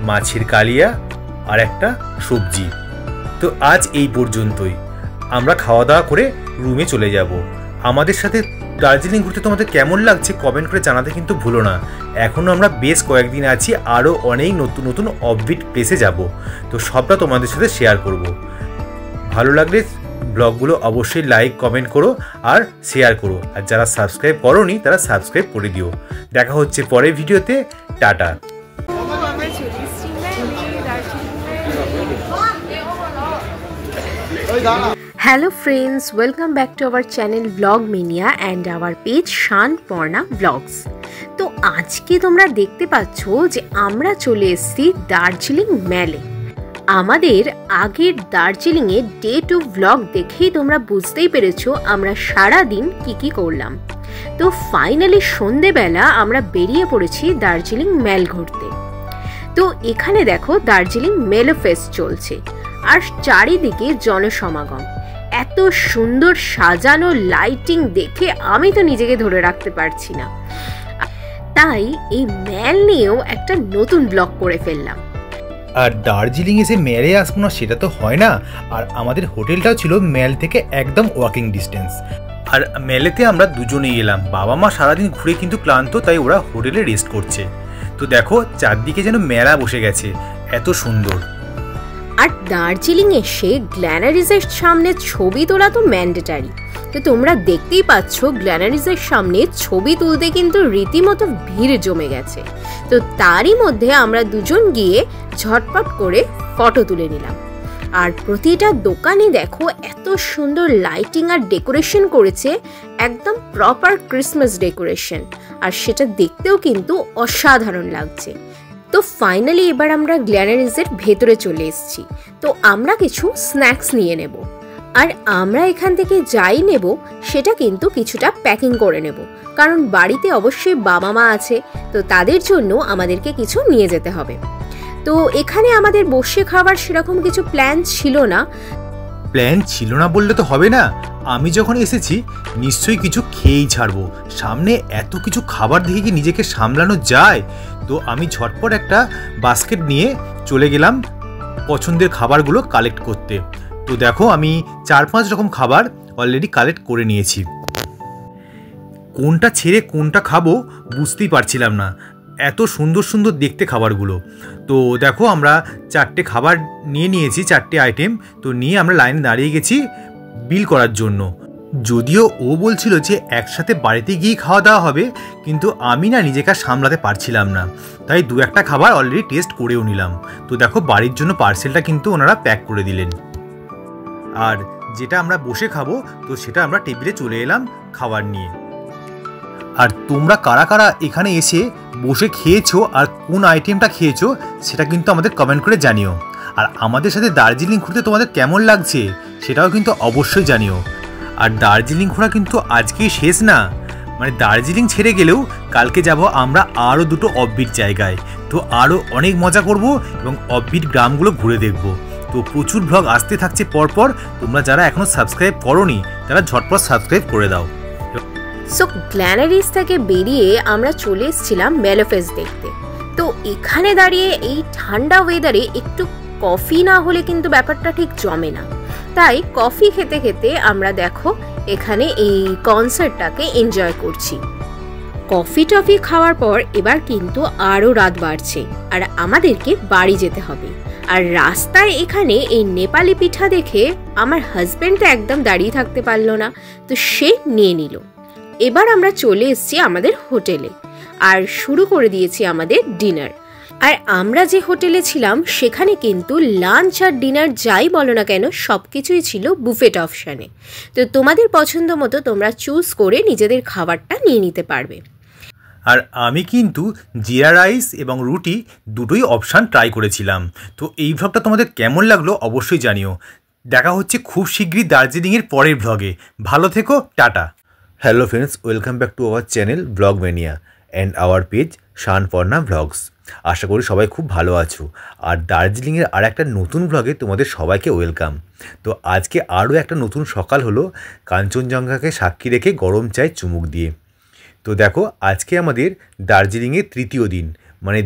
মাছের কালিয়া আর একটা সবজি। তো আজ এই পর্যন্তই, আমরা খাওয়া দাওয়া করে রুমে চলে যাব। আমাদের সাথে দার্জিলিং ঘুরতে তোমাদের কেমন লাগছে কমেন্ট করে জানাতে কিন্তু ভুলো না। এখনও আমরা বেশ কয়েকদিন আছি, আরও অনেক নতুন নতুন অফবিট প্লেসে যাব, তো সবটা তোমাদের সাথে শেয়ার করব। ভালো লাগলে ব্লগগুলো অবশ্যই লাইক কমেন্ট করো আর শেয়ার করো, আর যারা সাবস্ক্রাইব করোনি তারা সাবস্ক্রাইব করে দিও। দেখা হচ্ছে পরের ভিডিওতে, tata. Hello friends, welcome back to our channel Vlogmania and our page Shanporna Vlogs. তো আজকে তোমরা দেখতে পাচ্ছ যে আমরা চলে এসেছি দার্জিলিং মেলে। আমাদের আগের দার্জিলিংয়ের ডে 2 ভ্লগ দেখেই তোমরা বুঝতেই পেরেছো আমরা সারা দিন কি করলাম। তো ফাইনালি সন্ধেবেলা আমরা বেরিয়ে পড়েছি দার্জিলিং মেল ঘুরতে। তো এখানে দেখো দার্জিলিং মেলো ফেস্ট চলছে আর চারিদিকে জনসমাগম। এত সুন্দর সাজানো লাইটিং দেখে আমি তো নিজেকে ধরে রাখতে পারছি না, তাই এই মেল নিয়েও একটা নতুন ব্লগ করে ফেললাম। আর দার্জিলিং এসে মেলে আসবো না সেটা তো হয় না। আর আমাদের হোটেলটাও ছিল মেল থেকে একদম ওয়াকিং ডিস্টেন্স। আর মেলেতে আমরা দুজনেই এলাম। বাবা মা সারাদিন ঘুরে কিন্তু ক্লান্ত, তাই ওরা হোটেলে রেস্ট করছে। তো দেখো চারদিকে যেন মেলা বসে গেছে, এত সুন্দর। আর দার্জিলিং এসে গ্ল্যানারিজের সামনে ছবি তোলা তো ম্যান্ডেটারি। তো তোমরা দেখতেই পাচ্ছ গ্ল্যানারিজের সামনে ছবি তুলতে কিন্তু রীতিমতো ভিড় জমে গেছে। তো তারই মধ্যে আমরা দুজন গিয়ে ঝটপট করে ফটো তুলে নিলাম। আর প্রতিটা দোকানে দেখো এত সুন্দর লাইটিং আর ডেকোরেশন করেছে, একদম প্রপার ক্রিসমাস ডেকোরেশন, আর সেটা দেখতেও কিন্তু অসাধারণ লাগছে। তো ফাইনালি এবার আমরা গ্ল্যানারিজের ভেতরে চলে এসেছি। তো আমরা কিছু স্ন্যাক্স নিয়ে নেব, আর আমরা এখান থেকে যাই নেব সেটা কিন্তু কিছুটা প্যাকিং করে নেব, কারণ বাড়িতে অবশ্যই বাবা মা আছে, তো তাদের জন্য আমাদেরকে কিছু নিয়ে যেতে হবে। তো এখানে আমাদের বসে খাবার সেরকম কিছু প্ল্যান ছিল না। প্ল্যান ছিল না বললে তো হবে না, আমি যখন এসেছি নিশ্চয়ই কিছু খেয়েই ছাড়বো। সামনে এত কিছু খাবার দেখে কি নিজেকে সামলানো যায়? তো আমি ঝটপট একটা বাস্কেট নিয়ে চলে গেলাম পছন্দের খাবারগুলো কালেক্ট করতে। তো দেখো আমি 4-5 রকম খাবার অলরেডি কালেক্ট করে নিয়েছি। কোনটা ছেড়ে কোনটা খাবো বুঝতেই পারছিলাম না, এত সুন্দর সুন্দর দেখতে খাবারগুলো। তো দেখো আমরা 4টে খাবার নিয়ে নিয়েছি, 4টে আইটেম। তো নিয়ে আমরা লাইনে দাঁড়িয়ে গেছি বিল করার জন্য। যদিও ও বলছিল যে একসাথে বাড়িতে গিয়ে খাওয়া দাওয়া হবে, কিন্তু আমি না নিজেকে সামলাতে পারছিলাম না, তাই 2-1টা খাবার অলরেডি টেস্ট করেও নিলাম। তো দেখো বাড়ির জন্য পার্সেলটা কিন্তু ওনারা প্যাক করে দিলেন। আর যেটা আমরা বসে খাবো তো সেটা আমরা টেবিলে চলে এলাম খাবার নিয়ে। আর তোমরা কারা কারা এখানে এসে বসে খেয়েছো আর কোন আইটেমটা খেয়েছো সেটা কিন্তু আমাদের কমেন্ট করে জানিও। আর আমাদের সাথে দার্জিলিং ঘুরতে তোমাদের কেমন লাগছে সেটাও কিন্তু অবশ্যই জানিও। আর দার্জিলিং ঘোরা কিন্তু আজকেই শেষ না, মানে দার্জিলিং ছেড়ে গেলেও কালকে যাব আমরা আরও 2টো অফবিট জায়গায়। তো আরও অনেক মজা করব এবং অফবিট গ্রামগুলো ঘুরে দেখব। তো প্রচুর ব্লগ আসতে থাকছে পরপর। তোমরা যারা এখনও সাবস্ক্রাইব করোনি তারা ঝটপট সাবস্ক্রাইব করে দাও। সো গ্ল্যানারিজ থেকে বেরিয়ে আমরা চলে এসেছিলাম মেলো ফেস্ট দেখতে। তো এখানে দাঁড়িয়ে এই ঠান্ডা ওয়েদারে একটু কফি না হলে কিন্তু ব্যাপারটা ঠিক জমে না, তাই কফি খেতে খেতে আমরা দেখো এখানে এই কনসার্টটাকে এনজয় করছি। কফি টফি খাওয়ার পর এবার কিন্তু আরও রাত বাড়ছে আর আমাদেরকে বাড়ি যেতে হবে। আর রাস্তায় এখানে এই নেপালি পিঠা দেখে আমার হাজব্যান্ড তো একদম দাঁড়িয়ে থাকতে পারলো না, তো সে নিয়ে নিল। এবার আমরা চলে এসেছি আমাদের হোটেলে আর শুরু করে দিয়েছি আমাদের ডিনার। আর আমরা যে হোটেলে ছিলাম সেখানে কিন্তু লাঞ্চ আর ডিনার যাই বলো না কেন সব কিছুই ছিল বুফেট অপশানে। তো তোমাদের পছন্দ মতো তোমরা চুজ করে নিজেদের খাবারটা নিয়ে নিতে পারবে। আর আমি কিন্তু জিরা রাইস এবং রুটি দুটোই অপশান ট্রাই করেছিলাম। তো এই ভ্লগটা তোমাদের কেমন লাগলো অবশ্যই জানিও। দেখা হচ্ছে খুব শীঘ্রই দার্জিলিংয়ের পরের ভ্লগে। ভালো থেকো, tata. Hello friends, welcome back to our channel blog mania and our page Shanparna blogs. আশা করি সবাই খুব ভালো আছো। আর দার্জিলিংয়ের আর একটা নতুন ব্লগে তোমাদের সবাইকে ওয়েলকাম। তো আজকে আরও একটা নতুন সকাল হলো কাঞ্চনজঙ্ঘাকে সাক্ষী রেখে গরম চায় চুমুক দিয়ে। তো দেখো আজকে আমাদের দার্জিলিংয়ের 3য় দিন, মানে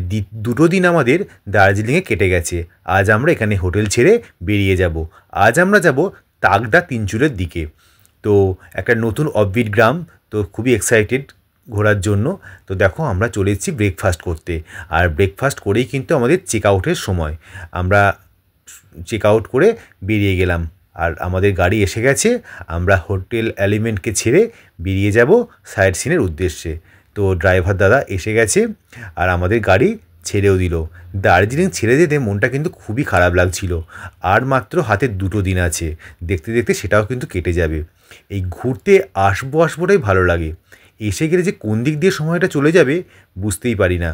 2টো দিন আমাদের দার্জিলিংয়ে কেটে গেছে। আজ আমরা এখানে হোটেল ছেড়ে বেরিয়ে যাব। আজ আমরা যাব তাগদা তিনচুলের দিকে। তো একটা নতুন অফবিট গ্রাম, তো খুবই এক্সাইটেড ঘোরার জন্য। তো দেখো আমরা চলে এসেছি ব্রেকফাস্ট করতে। আর ব্রেকফাস্ট করেই কিন্তু আমাদের চেক আউটের সময়। আমরা চেক আউট করে বেরিয়ে গেলাম আর আমাদের গাড়ি এসে গেছে। আমরা হোটেল এলিমেন্টকে ছেড়ে বেরিয়ে যাব সাইট সিনের উদ্দেশ্যে। তো ড্রাইভার দাদা এসে গেছে আর আমাদের গাড়ি ছেড়েও দিল। দার্জিলিং ছেড়ে যেতে মনটা কিন্তু খুবই খারাপ লাগছিল। আর মাত্র হাতে 2টো দিন আছে, দেখতে দেখতে সেটাও কিন্তু কেটে যাবে। এই ঘুরতে আসবোটাই ভালো লাগে, এসে গেলে যে কোন দিক দিয়ে সময়টা চলে যাবে বুঝতেই পারি না।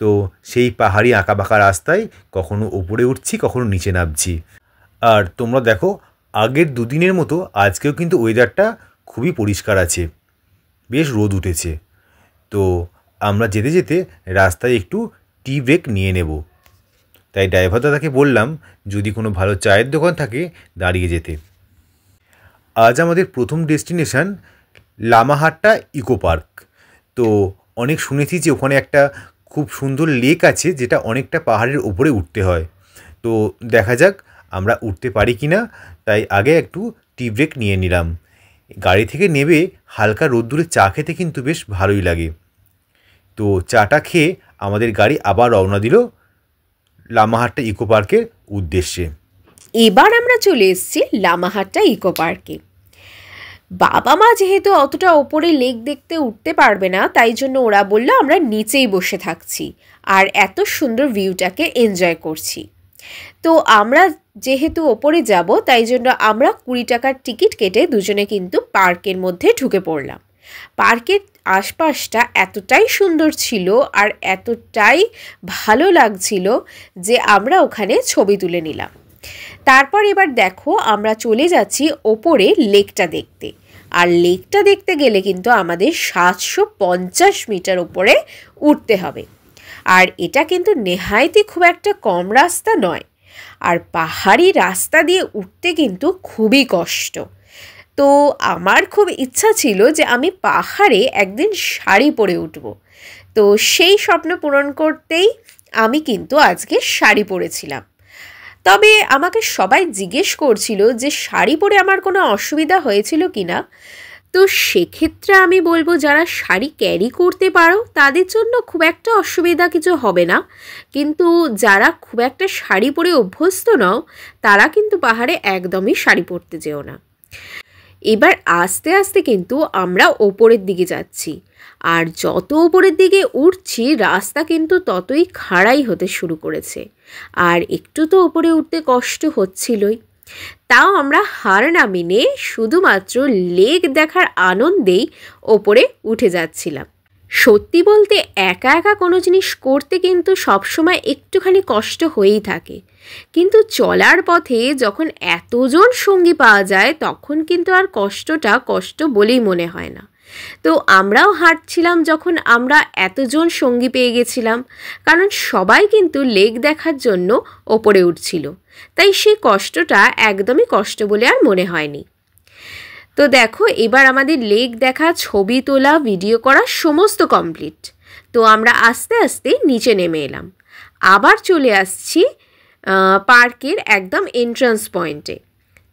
তো সেই পাহাড়ি আঁকাবাঁকা রাস্তায় কখনো ওপরে উঠছি কখনো নিচে নামছি। আর তোমরা দেখো আগের 2 দিনের মতো আজকেও কিন্তু ওয়েদারটা খুবই পরিষ্কার আছে, বেশ রোদ উঠেছে। তো আমরা যেতে যেতে রাস্তায় একটু টি ব্রেক নিয়ে নেব। তাই ড্রাইভার দাদাকে বললাম যদি কোনো ভালো চায়ের দোকান থাকে দাঁড়িয়ে যেতে। আজ আমাদের প্রথম ডেস্টিনেশন লামাহাট্টা ইকো পার্ক। তো অনেক শুনেছি যে ওখানে একটা খুব সুন্দর লেক আছে যেটা অনেকটা পাহাড়ের উপরে উঠতে হয়। তো দেখা যাক আমরা উঠতে পারি কি না, তাই আগে একটু টি ব্রেক নিয়ে নিলাম। গাড়ি থেকে নেমে হালকা রোদ্দুরে চা খেতে কিন্তু বেশ ভালোই লাগে। তো চাটা খেয়ে আমাদের গাড়ি আবার রওনা দিল লামাহাট্টা ইকো পার্কের উদ্দেশ্যে। এবার আমরা চলে এসেছি লামাহাট্টা ইকো পার্কে। বাবা মা যেহেতু অতটা ওপরে লেক দেখতে উঠতে পারবে না, তাই জন্য ওরা বলল আমরা নিচেই বসে থাকছি আর এত সুন্দর ভিউটাকে এনজয় করছি। তো আমরা যেহেতু ওপরে যাব, তাই জন্য আমরা 20 টাকার টিকিট কেটে দুজনে কিন্তু পার্কের মধ্যে ঢুকে পড়লাম। পার্কের আশপাশটা এতটাই সুন্দর ছিল আর এতটাই ভালো লাগছিল যে আমরা ওখানে ছবি তুলে নিলাম। তারপর এবার দেখো আমরা চলে যাচ্ছি ওপরে লেকটা দেখতে। আর লেকটা দেখতে গেলে কিন্তু আমাদের 750 মিটার উপরে উঠতে হবে। আর এটা কিন্তু নেহায়তি খুব একটা কম রাস্তা নয়, আর পাহাড়ি রাস্তা দিয়ে উঠতে কিন্তু খুবই কষ্ট। তো আমার খুব ইচ্ছা ছিল যে আমি পাহাড়ে একদিন শাড়ি পরে উঠব। তো সেই স্বপ্ন পূরণ করতেই আমি কিন্তু আজকে শাড়ি পরেছিলাম। তবে আমাকে সবাই জিজ্ঞেস করছিল যে শাড়ি পরে আমার কোনো অসুবিধা হয়েছিল কি না। তো সেক্ষেত্রে আমি বলবো যারা শাড়ি ক্যারি করতে পারো তাদের জন্য খুব একটা অসুবিধা কিছু হবে না, কিন্তু যারা খুব একটা শাড়ি পরে অভ্যস্ত নও তারা কিন্তু পাহাড়ে একদমই শাড়ি পরতে যেও না। এবার আস্তে আস্তে কিন্তু আমরা ওপরের দিকে যাচ্ছি, আর যত ওপরের দিকে উঠছি রাস্তা কিন্তু ততই খাড়াই হতে শুরু করেছে, আর একটু তো ওপরে উঠতে কষ্ট হচ্ছিলই। তাও আমরা হার না মেনে শুধুমাত্র লেক দেখার আনন্দেই ওপরে উঠে যাচ্ছিলাম। সত্যি বলতে একা একা কোনো জিনিস করতে কিন্তু সবসময় একটুখানি কষ্ট হয়েই থাকে, কিন্তু চলার পথে যখন এতজন সঙ্গী পাওয়া যায় তখন কিন্তু আর কষ্টটা কষ্ট বলেই মনে হয় না। তো আমরাও হাঁটছিলাম যখন আমরা এতজন সঙ্গী পেয়ে গেছিলাম, কারণ সবাই কিন্তু লেক দেখার জন্য ওপরে উঠছিল, তাই সেই কষ্টটা একদমই কষ্ট বলে আর মনে হয়নি। তো দেখো এবার আমাদের লেক দেখা, ছবি তোলা, ভিডিও করা সমস্ত কমপ্লিট। তো আমরা আস্তে আস্তে নিচে নেমে এলাম, আবার চলে আসছি পার্কের একদম এন্ট্রান্স পয়েন্টে।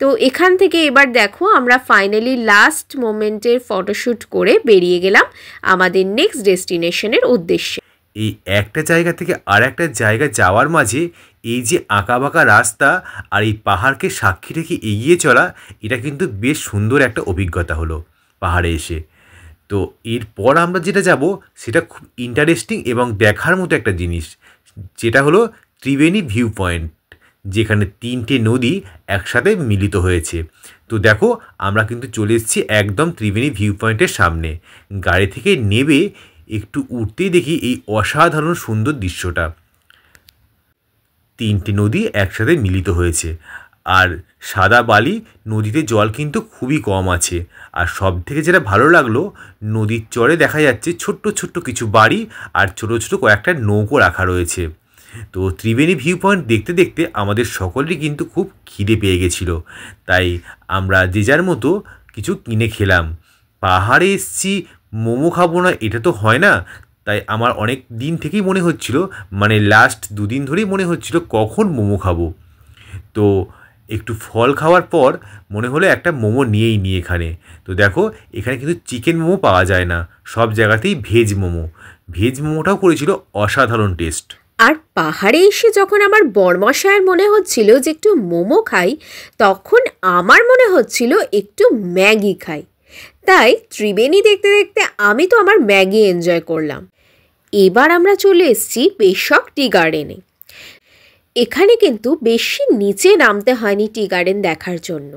তো এখান থেকে এবার দেখো আমরা ফাইনালি লাস্ট মোমেন্টের ফটোশ্যুট করে বেরিয়ে গেলাম আমাদের নেক্সট ডেস্টিনেশনের উদ্দেশ্যে। এই একটা জায়গা থেকে আর একটা জায়গা যাওয়ার মাঝে এই যে আঁকাবাঁকা রাস্তা আর এই পাহাড়কে সাক্ষী রেখে এগিয়ে চলা, এটা কিন্তু বেশ সুন্দর একটা অভিজ্ঞতা হলো পাহাড়ে এসে। তো এরপর আমরা যেটা যাব সেটা খুব ইন্টারেস্টিং এবং দেখার মতো একটা জিনিস, যেটা হলো ত্রিবেণী ভিউ পয়েন্ট, যেখানে 3টে নদী একসাথে মিলিত হয়েছে। তো দেখো আমরা কিন্তু চলে এসেছি একদম ত্রিবেণী ভিউ পয়েন্টের সামনে। গাড়ি থেকে নেবে একটু উঠতেই দেখি এই অসাধারণ সুন্দর দৃশ্যটা। 3টে নদী একসাথে মিলিত হয়েছে, আর সাদা বালি, নদীতে জল কিন্তু খুবই কম আছে। আর সব থেকে যেটা ভালো লাগলো, নদীর চরে দেখা যাচ্ছে ছোট্ট ছোট্ট কিছু বাড়ি আর ছোট ছোট কয়েকটা নৌকো রাখা রয়েছে। তো ত্রিবেণী ভিউ পয়েন্ট দেখতে দেখতে আমাদের সকলেরই কিন্তু খুব খিদে পেয়ে গেছিলো, তাই আমরা যে যার মতো কিছু কিনে খেলাম। পাহাড়ে এসছি, মোমো খাবো না এটা তো হয় না, তাই আমার অনেক দিন থেকেই মনে হচ্ছিল, মানে লাস্ট 2 দিন ধরেই মনে হচ্ছিল কখন মোমো খাবো। তো একটু ফল খাওয়ার পর মনে হলো একটা মোমো নিয়েই নিই এখানে। তো দেখো এখানে কিন্তু চিকেন মোমো পাওয়া যায় না, সব জায়গাতেই ভেজ মোমো। ভেজ মোমোটাও করেছিল অসাধারণ টেস্ট। আর পাহাড়ে এসে যখন আমার বরমশায়ের মনে হচ্ছিল যে একটু মোমো খাই, তখন আমার মনে হচ্ছিল একটু ম্যাগি খাই। তাই ত্রিবেণী দেখতে দেখতে আমি তো আমার ম্যাগি এনজয় করলাম। এবার আমরা চলে এসেছি পেশক টি গার্ডেনে। এখানে কিন্তু বেশি নিচে নামতে হয়নি টি গার্ডেন দেখার জন্য।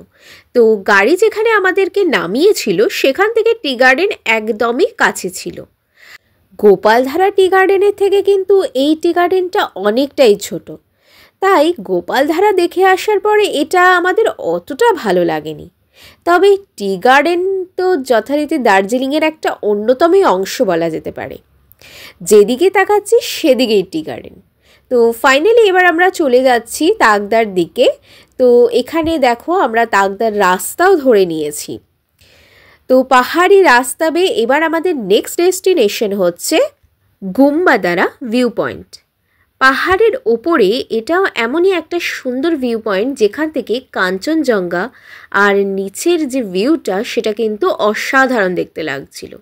তো গাড়ি যেখানে আমাদেরকে নামিয়েছিল সেখান থেকে টি গার্ডেন একদমই কাছে ছিল। গোপালধারা টি গার্ডেনের থেকে কিন্তু এই টি গার্ডেনটা অনেকটাই ছোট, তাই গোপালধারা দেখে আসার পরে এটা আমাদের অতটা ভালো লাগেনি। তবে টি গার্ডেন তো যথারীতি দার্জিলিংয়ের একটা অন্যতমই অংশ বলা যেতে পারে। যেদিকে তাকাচ্ছি সেদিকেই টি গার্ডেন। তো ফাইনালি এবার আমরা চলে যাচ্ছি তাকদার দিকে। তো এখানে দেখো আমরা তাকদার রাস্তাও ধরে নিয়েছি। তো পাহাড়ি রাস্তা বেয়ে এবার আমাদের নেক্সট ডেস্টিনেশন হচ্ছে গুম্বাদারা ভিউ পয়েন্ট। পাহাড়ের ওপরে এটাও এমনই একটা সুন্দর ভিউ পয়েন্ট যেখান থেকে কাঞ্চনজঙ্ঘা আর নিচের যে ভিউটা সেটা কিন্তু অসাধারণ দেখতে লাগছিল।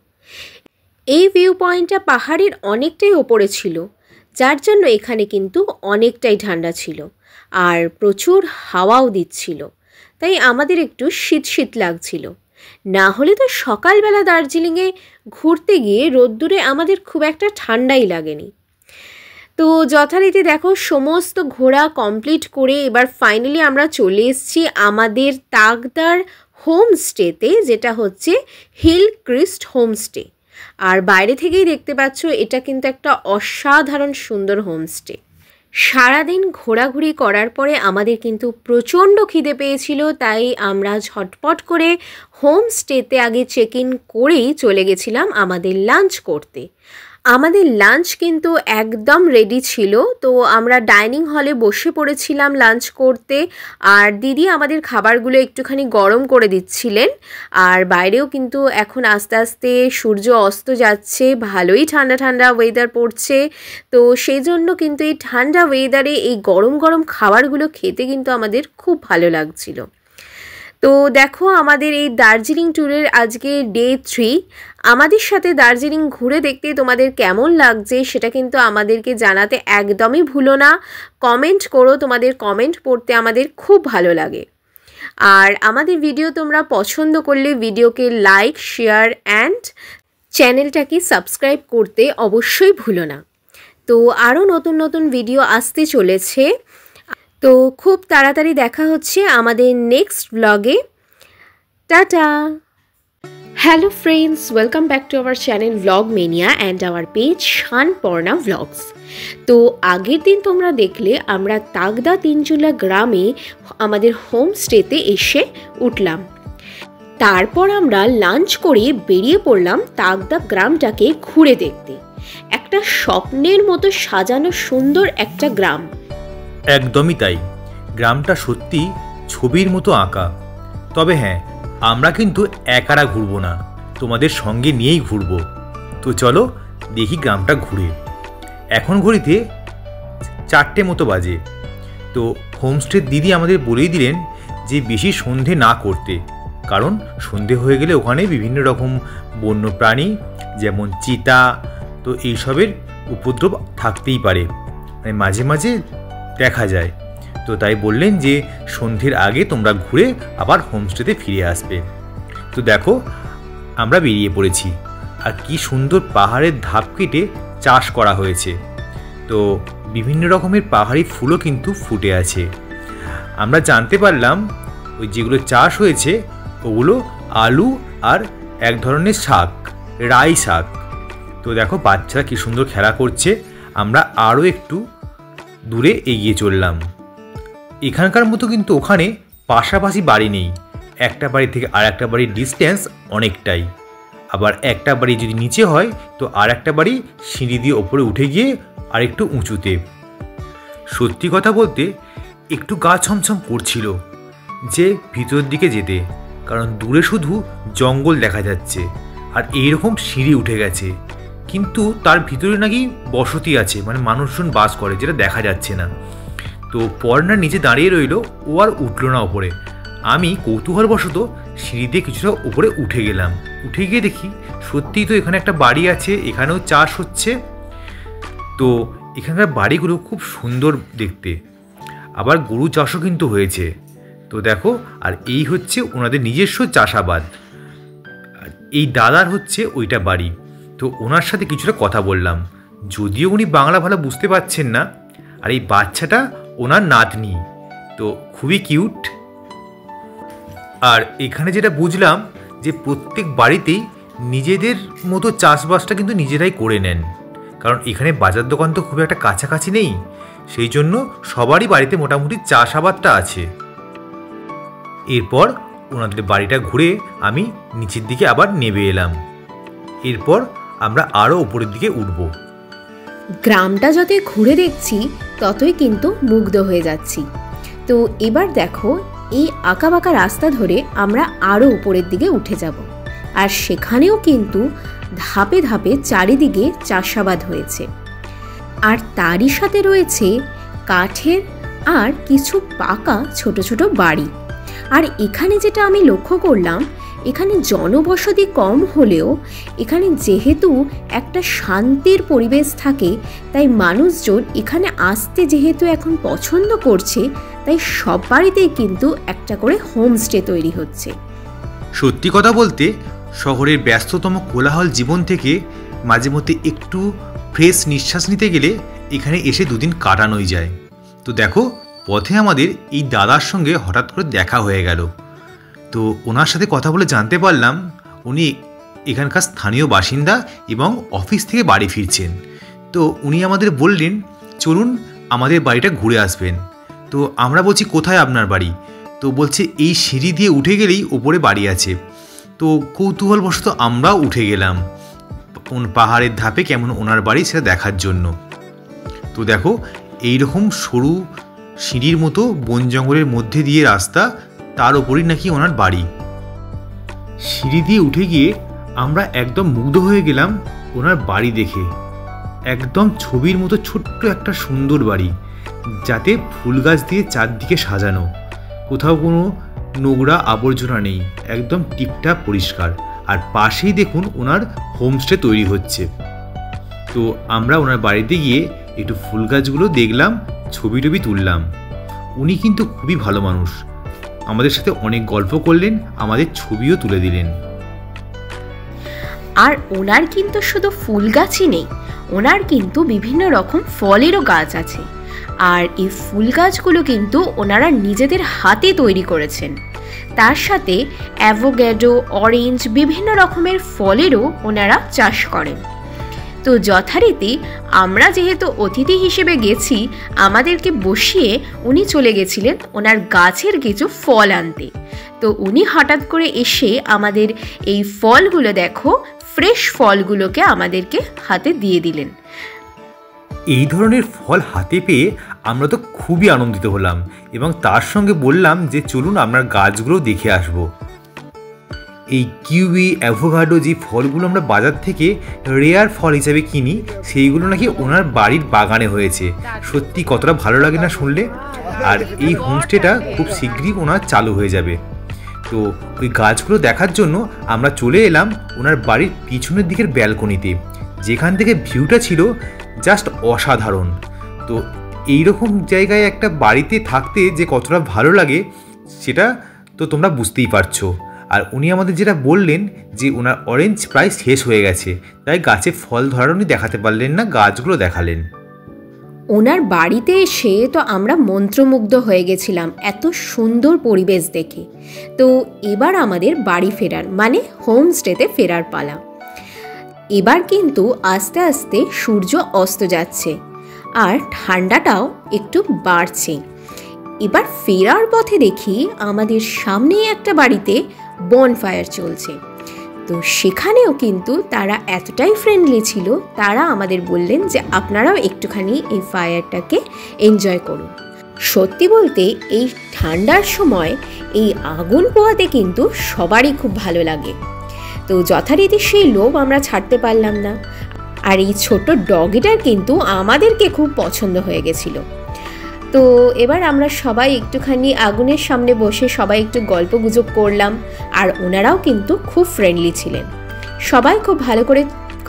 এই ভিউ পয়েন্টটা পাহাড়ের অনেকটাই ওপরে ছিল, যার জন্য এখানে কিন্তু অনেকটাই ঠান্ডা ছিল আর প্রচুর হাওয়াও দিচ্ছিল, তাই আমাদের একটু শীত শীত লাগছিল। না হলে তো সকালবেলা দার্জিলিংয়ে ঘুরতে গিয়ে রোদ্দুরে আমাদের খুব একটা ঠান্ডাই লাগেনি। তো যথারীতি দেখো সমস্ত ঘোরা কমপ্লিট করে এবার ফাইনালি আমরা চলে এসেছি আমাদের তাকদার হোমস্টেতে, যেটা হচ্ছে হিল ক্রিস্ট হোমস্টে। আর বাইরে থেকেই দেখতে পাচ্ছ এটা কিন্তু একটা অসাধারণ সুন্দর হোমস্টে। সারাদিন ঘোরাঘুরি করার পরে আমাদের কিন্তু প্রচণ্ড খিদে পেয়েছিল, তাই আমরা ঝটপট করে হোমস্টেতে আগে চেক ইন করেই চলে গেছিলাম আমাদের লাঞ্চ করতে। আমাদের লাঞ্চ কিন্তু একদম রেডি ছিল। তো আমরা ডাইনিং হলে বসে পড়েছিলাম লাঞ্চ করতে, আর দিদি আমাদের খাবারগুলো একটুখানি গরম করে দিচ্ছিলেন। আর বাইরেও কিন্তু এখন আস্তে আস্তে সূর্য অস্ত যাচ্ছে, ভালোই ঠান্ডা ঠান্ডা ওয়েদার পড়ছে। তো সেই জন্য কিন্তু এই ঠান্ডা ওয়েদারে এই গরম গরম খাবারগুলো খেতে কিন্তু আমাদের খুব ভালো লাগছিল। তো দেখো আমাদের এই দার্জিলিং ট্যুরের আজকে ডে 3। আমাদের সাথে দার্জিলিং ঘুরে দেখতে তোমাদের কেমন লাগছে সেটা কিন্তু আমাদেরকে জানাতে একদমই ভুলো না। কমেন্ট করো, তোমাদের কমেন্ট পড়তে আমাদের খুব ভালো লাগে। আর আমাদের ভিডিও তোমরা পছন্দ করলে ভিডিওকে লাইক, শেয়ার অ্যান্ড চ্যানেলটাকে সাবস্ক্রাইব করতে অবশ্যই ভুলো না। তো আরও নতুন নতুন ভিডিও আসতে চলেছে। তো খুব তাড়াতাড়ি দেখা হচ্ছে আমাদের নেক্সট ব্লগে। Tata. Hello friends, welcome back to our channel blog mania and our page Shanparna blogs. তো আগের দিন তোমরা দেখলে আমরা তাকদা তিনচুলা গ্রামে আমাদের হোমস্টেতে এসে উঠলাম। তারপর আমরা লাঞ্চ করে বেরিয়ে পড়লাম তাকদা গ্রামটাকে ঘুরে দেখতে। একটা স্বপ্নের মতো সাজানো সুন্দর একটা গ্রাম। একদমই তাই, গ্রামটা সত্যি ছবির মতো আঁকা। তবে হ্যাঁ, আমরা কিন্তু একারা ঘুরবো না, তোমাদের সঙ্গে নিয়েই ঘুরবো। তো চলো দেখি গ্রামটা ঘুরে। এখন ঘড়িতে 4টে মতো বাজে। তো হোমস্টের দিদি আমাদের বলেই দিলেন যে বেশি সন্ধে না করতে, কারণ সন্ধে হয়ে গেলে ওখানে বিভিন্ন রকম বন্য প্রাণী যেমন চিতা, তো এইসবের উপদ্রব থাকতেই পারে, মানে মাঝে মাঝে দেখা যায়। তো তাই বললেন যে সন্ধ্যের আগে তোমরা ঘুরে আবার হোমস্টেতে ফিরে আসবে। তো দেখো আমরা বেরিয়ে পড়েছি, আর কি সুন্দর পাহাড়ের ধাপ কেটে চাষ করা হয়েছে। তো বিভিন্ন রকমের পাহাড়ি ফুলও কিন্তু ফুটে আছে। আমরা জানতে পারলাম ওই যেগুলো চাষ হয়েছে ওগুলো আলু আর এক ধরনের শাক, রাই শাক। তো দেখো বাচ্চারা কি সুন্দর খেলা করছে। আমরা আরও একটু দূরে এগিয়ে চললাম। এখানকার মতো কিন্তু ওখানে পাশাপাশি বাড়ি নেই, একটা বাড়ি থেকে আর একটা বাড়ির ডিস্টেন্স অনেকটাই। আবার একটা বাড়ি যদি নিচে হয় তো আর একটা বাড়ি সিঁড়ি দিয়ে ওপরে উঠে গিয়ে আর একটু উঁচুতে। সত্যি কথা বলতে একটু গা ছমছম করছিল যে ভিতর দিকে যেতে, কারণ দূরে শুধু জঙ্গল দেখা যাচ্ছে আর এইরকম সিঁড়ি উঠে গেছে, কিন্তু তার ভিতরে নাকি বসতি আছে, মানে মানুষজন বাস করে, যেটা দেখা যাচ্ছে না। তো পর্ণা নিচে দাঁড়িয়ে রইল, ও আর উঠল না ওপরে। আমি কৌতূহলবশত সিঁড়ি দিয়ে কিছুটা উপরে উঠে গেলাম। উঠে গিয়ে দেখি সত্যিই তো এখানে একটা বাড়ি আছে, এখানেও চাষ হচ্ছে। তো এখানকার বাড়িগুলো খুব সুন্দর দেখতে, আবার গরু চাষও কিন্তু হয়েছে। তো দেখো, আর এই হচ্ছে ওনাদের নিজস্ব চাষাবাদ। এই দাদার হচ্ছে ওইটা বাড়ি। তো ওনার সাথে কিছুটা কথা বললাম, যদিও উনি বাংলা ভালো বুঝতে পারছেন না। আর এই বাচ্চাটা ওনার নাতনি, তো খুবই কিউট। আর এখানে যেটা বুঝলাম যে প্রত্যেক বাড়িতেই নিজেদের মতো চাষবাসটা কিন্তু নিজেরাই করে নেন, কারণ এখানে বাজার দোকান তো খুব একটা কাছাকাছি নেই, সেই জন্য সবারই বাড়িতে মোটামুটি চাষাবাদটা আছে। এরপর ওনাদের বাড়িটা ঘুরে আমি নিচের দিকে আবার নেমে এলাম। এরপর আমরা আরও উপরের দিকে উঠব। গ্রামটা যতই ঘুরে দেখছি ততই কিন্তু মুগ্ধ হয়ে যাচ্ছি। তো এবার দেখো, এই আঁকাবাঁকা রাস্তা ধরে আমরা আরও উপরের দিকে উঠে যাব। আর সেখানেও কিন্তু ধাপে ধাপে চারিদিকে চাষাবাদ হয়েছে, আর তারই সাথে রয়েছে কাঠের আর কিছু পাকা ছোট ছোট বাড়ি। আর এখানে যেটা আমি লক্ষ্য করলাম, এখানে জনবসতি কম হলেও এখানে যেহেতু একটা শান্তির পরিবেশ থাকে, তাই মানুষজন এখানে আসতে যেহেতু এখন পছন্দ করছে, তাই সব বাড়িতেই কিন্তু একটা করে হোমস্টে তৈরি হচ্ছে। সত্যি কথা বলতে, শহরের ব্যস্ততম কোলাহল জীবন থেকে মাঝে মধ্যে একটু ফ্রেশ নিঃশ্বাস নিতে গেলে এখানে এসে দুদিন কাটানোই যায়। তো দেখো, পথে আমাদের এই দাদার সঙ্গে হঠাৎ করে দেখা হয়ে গেল। তো ওনার সাথে কথা বলে জানতে পারলাম উনি এখানকার স্থানীয় বাসিন্দা এবং অফিস থেকে বাড়ি ফিরছেন। তো উনি আমাদের বললেন, চলুন আমাদের বাড়িটা ঘুরে আসবেন। তো আমরা বলছি, কোথায় আপনার বাড়ি? তো বলছে, এই সিঁড়ি দিয়ে উঠে গেলেই ওপরে বাড়ি আছে। তো কৌতূহলবশত আমরাও উঠে গেলাম পাহাড়ের ধাপে কেমন ওনার বাড়ি সেটা দেখার জন্য। তো দেখো, এইরকম সরু সিঁড়ির মতো বন জঙ্গলের মধ্যে দিয়ে রাস্তা, তার ওপরই নাকি ওনার বাড়ি। সিঁড়ি দিয়ে উঠে গিয়ে আমরা একদম মুগ্ধ হয়ে গেলাম ওনার বাড়ি দেখে। একদম ছবির মতো ছোট্ট একটা সুন্দর বাড়ি, যাতে ফুল গাছ দিয়ে চারদিকে সাজানো, কোথাও কোনো নোংরা আবর্জনা নেই, একদম টিপটাপ পরিষ্কার। আর পাশেই দেখুন ওনার হোমস্টে তৈরি হচ্ছে। তো আমরা ওনার বাড়িতে গিয়ে একটু ফুল গাছগুলো দেখলাম, ছবি টবি তুললাম। উনি কিন্তু খুবই ভালো মানুষ, আমাদের সাথে অনেক গল্প করলেন, আমাদের ছবিও তুলে দিলেন। আর ওনার কিন্তু শুধু ফুল গাছই নেই, ওনার কিন্তু বিভিন্ন রকম ফলেরও গাছ আছে। আর এই ফুল গাছগুলো কিন্তু ওনারা নিজেদের হাতে তৈরি করেছেন। তার সাথে অ্যাভোক্যাডো, অরেঞ্জ, বিভিন্ন রকমের ফলেরও ওনারা চাষ করেন। তো যথারীতি আমরা যেহেতু অতিথি হিসেবে গেছি, আমাদেরকে বসিয়ে উনি চলে গেছিলেন ওনার গাছের কিছু ফল আনতে। তো উনি হঠাৎ করে এসে আমাদের এই ফলগুলো, দেখো ফ্রেশ ফলগুলোকে আমাদেরকে হাতে দিয়ে দিলেন। এই ধরনের ফল হাতে পেয়ে আমরা তো খুবই আনন্দিত হলাম এবং তার সঙ্গে বললাম যে চলুন আপনার গাছগুলো দেখে আসব। এই কিউই, অ্যাভোকাডো যে ফলগুলো আমরা বাজার থেকে রেয়ার ফল হিসাবে কিনি, সেইগুলো নাকি ওনার বাড়ির বাগানে হয়েছে। সত্যি কতটা ভালো লাগে না শুনলে। আর এই হোমস্টেটা খুব শীঘ্রই ওনার চালু হয়ে যাবে। তো ওই গাছগুলো দেখার জন্য আমরা চলে এলাম ওনার বাড়ির পিছনের দিকের ব্যালকনিতে, যেখান থেকে ভিউটা ছিল জাস্ট অসাধারণ। তো এইরকম জায়গায় একটা বাড়িতে থাকতে যে কতটা ভালো লাগে সেটা তো তোমরা বুঝতেই পারছো। আর উনি আমাদের যেটা বললেন যে ওনার অরেঞ্জ প্রায় শেষ হয়ে গেছে, তাই গাছে ফল ধরার উনি দেখাতে পারলেন না, গাছগুলো দেখালেন। ওনার বাড়িতে এসে তো আমরা মন্ত্রমুগ্ধ হয়ে গেছিলাম এত সুন্দর পরিবেশ দেখে। তো এবার আমাদের বাড়ি ফেরার মানে হোমস্টেতে ফেরার পালা। এবার কিন্তু আস্তে আস্তে সূর্য অস্ত যাচ্ছে আর ঠান্ডাটাও একটু বাড়ছে। এবার ফেরার পথে দেখি আমাদের সামনেই একটা বাড়িতে বনফায়ার চলছে। তো সেখানেও কিন্তু তারা এতটাই ফ্রেন্ডলি ছিল, তারা আমাদের বললেন যে আপনারাও একটুখানি এই ফায়ারটাকে এনজয় করুন। সত্যি বলতে এই ঠান্ডার সময় এই আগুন পোহাতে কিন্তু সবারই খুব ভালো লাগে। তো যথারীতি সেই লোভ আমরা ছাড়তে পারলাম না। আর এই ছোট ডগিটার কিন্তু আমাদেরকে খুব পছন্দ হয়ে গেছিল। তো এবার আমরা সবাই একটুখানি আগুনের সামনে বসে সবাই একটু গল্প গুজব করলাম। আর ওনারাও কিন্তু খুব ফ্রেন্ডলি ছিলেন, সবাই খুব ভালো করে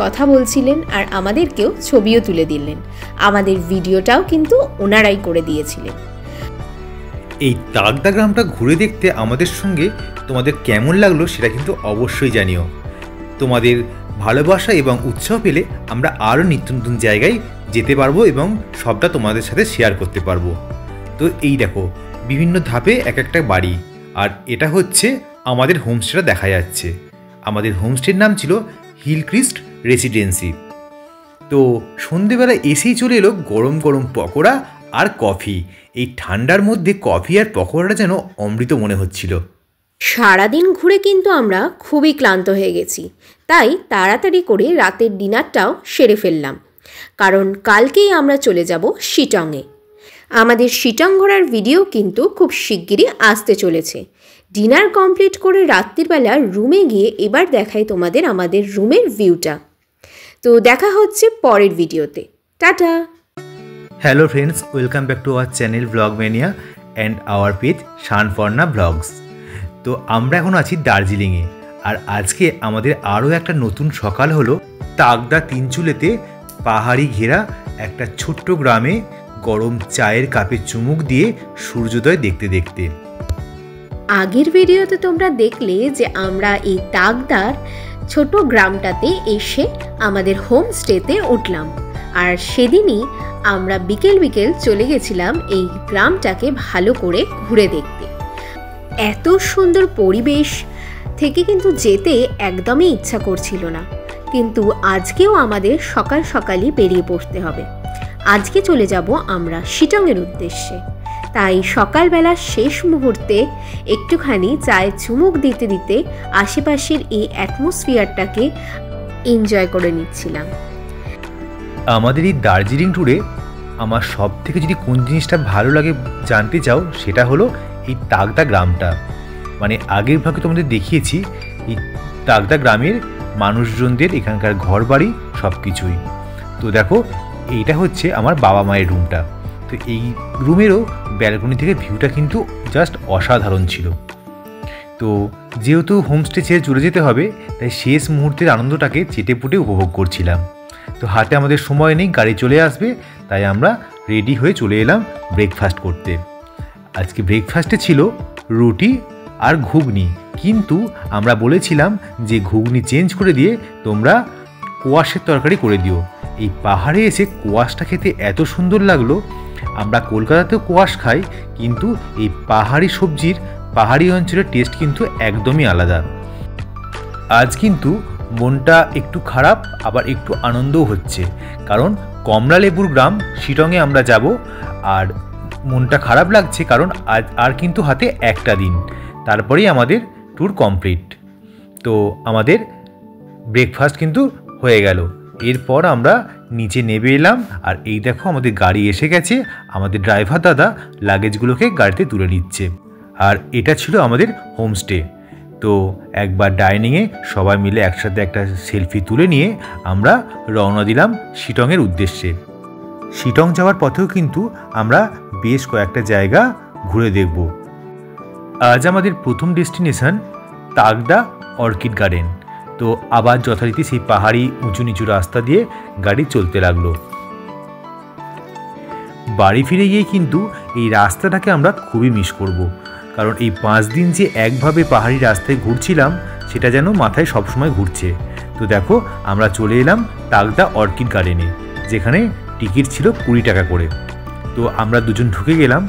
কথা বলছিলেন আর আমাদেরকেও ছবিও তুলে দিলেন। আমাদের ভিডিওটাও কিন্তু ওনারাই করে দিয়েছিলেন। এই তাগদা গ্রামটা ঘুরে দেখতে আমাদের সঙ্গে তোমাদের কেমন লাগলো সেটা কিন্তু অবশ্যই জানিও। তোমাদের ভালোবাসা এবং উৎসাহ পেলে আমরা আরও নিত্য নতুন জায়গায় যেতে পারবো এবং সবটা তোমাদের সাথে শেয়ার করতে পারবো। তো এই দেখো, বিভিন্ন ধাপে এক একটা বাড়ি, আর এটা হচ্ছে আমাদের হোমস্টেটা দেখা যাচ্ছে। আমাদের হোমস্টের নাম ছিল হিলক্রিস্ট রেসিডেন্সি। তো সন্ধেবেলা এসেই চলে এলো গরম গরম পকোড়া আর কফি। এই ঠান্ডার মধ্যে কফি আর পকোড়াটা যেন অমৃত মনে হচ্ছিল। সারাদিন ঘুরে কিন্তু আমরা খুবই ক্লান্ত হয়ে গেছি, তাই তাড়াতাড়ি করে রাতের ডিনারটাও সেরে ফেললাম, কারণ কালকেই আমরা চলে যাব শিটংয়ে। আমাদের শিটং ঘোরার ভিডিও কিন্তু খুব শিগগিরই আসতে চলেছে। ডিনার কমপ্লিট করে রাত্রিবেলা রুমে গিয়ে এবার দেখাই তোমাদের আমাদের রুমের ভিউটা। তো দেখা হচ্ছে পরের ভিডিওতে। Tata. Hello friends, welcome back to our channel blog mania and our page Shanparna blogs. তো আমরা এখন আছি দার্জিলিংয়ে, আর আজকে আমাদের আরও একটা নতুন সকাল হলো তাগদা তিনচুলেতে পাহাড়ি ঘেরা একটা ছোট্ট গ্রামে গরম চায়ের কাপে চুমুক দিয়ে সূর্যোদয় দেখতে দেখতে। আগের ভিডিওতে তোমরা দেখলে যে আমরা এই তাগদার ছোট গ্রামটাতে এসে আমাদের হোমস্টেতে উঠলাম, আর সেদিনই আমরা বিকেল বিকেল চলে গেছিলাম এই গ্রামটাকে ভালো করে ঘুরে দেখতে। এত সুন্দর পরিবেশ থেকে কিন্তু যেতে একদমই ইচ্ছা করছিল না, কিন্তু আজকেও আমাদের সকাল সকালই বেরিয়ে পড়তে হবে। আজকে চলে যাব আমরা শিটংয়ের উদ্দেশ্যে, তাই সকালবেলা শেষ মুহূর্তে একটুখানি চায়ে চুমুক দিতে দিতে আশেপাশের এই অ্যাটমসফিয়ারটাকে এনজয় করে নিচ্ছিলাম। আমাদের এই দার্জিলিং ট্যুরে আমার সব থেকে যদি কোন জিনিসটা ভালো লাগে জানতে চাও, সেটা হলো এই তাগদা গ্রামটা। মানে আগের ভাগে তোমাদের দেখিয়েছি এই তাগদা গ্রামের মানুষজনদের এখানকার ঘর বাড়ি সব কিছুই। তো দেখো, এইটা হচ্ছে আমার বাবা মায়ের রুমটা। তো এই রুমেরও ব্যালকনি থেকে ভিউটা কিন্তু জাস্ট অসাধারণ ছিল। তো যেহেতু হোমস্টে ছেড়ে চলে যেতে হবে, তাই শেষ মুহূর্তের আনন্দটাকে চেটেপুটে উপভোগ করছিলাম। তো হাতে আমাদের সময় নেই, গাড়ি চলে আসবে, তাই আমরা রেডি হয়ে চলে এলাম ব্রেকফাস্ট করতে। আজকে ব্রেকফাস্টে ছিল রুটি আর ঘুগনি, কিন্তু আমরা বলেছিলাম যে ঘুগনি চেঞ্জ করে দিয়ে তোমরা কোয়াশের তরকারি করে দিও। এই পাহাড়ে এসে কোয়াশটা খেতে এত সুন্দর লাগলো। আমরা কলকাতাতেও কোয়াশ খাই, কিন্তু এই পাহাড়ি সবজির পাহাড়ি অঞ্চলের টেস্ট কিন্তু একদমই আলাদা। আজ কিন্তু মনটা একটু খারাপ, আবার একটু আনন্দও হচ্ছে, কারণ কমলালেবুর গ্রাম শিটংয়ে আমরা যাব। আর মনটা খারাপ লাগছে কারণ আজ আর কিন্তু হাতে একটা দিন, তারপরেই আমাদের ট্যুর কমপ্লিট। তো আমাদের ব্রেকফাস্ট কিন্তু হয়ে গেল। এরপর আমরা নিচে নেমে এলাম, আর এই দেখো আমাদের গাড়ি এসে গেছে। আমাদের ড্রাইভার দাদা লাগেজগুলোকে গাড়িতে তুলে নিচ্ছে। আর এটা ছিল আমাদের হোমস্টে। তো একবার ডাইনিংয়ে সবাই মিলে একসাথে একটা সেলফি তুলে নিয়ে আমরা রওনা দিলাম শিটংয়ের উদ্দেশ্যে। শিটং যাওয়ার পথেও কিন্তু আমরা বেশ কয়েকটা জায়গা ঘুরে দেখব। আজ আমাদের প্রথম ডেস্টিনেশন তাগদা অর্কিড গার্ডেন। তো আবার যথারীতি সেই পাহাড়ি উঁচু নিচু রাস্তা দিয়ে গাড়ি চলতে লাগলো। বাড়ি ফিরে গিয়ে কিন্তু এই রাস্তাটাকে আমরা খুবই মিস করব, কারণ এই 5 দিন যে একভাবে পাহাড়ি রাস্তায় ঘুরছিলাম সেটা যেন মাথায় সবসময় ঘুরছে। তো দেখো, আমরা চলে এলাম তাগদা অর্কিড গার্ডেনে, যেখানে টিকিট ছিল 20 টাকা করে। তো আমরা দুজন ঢুকে গেলাম।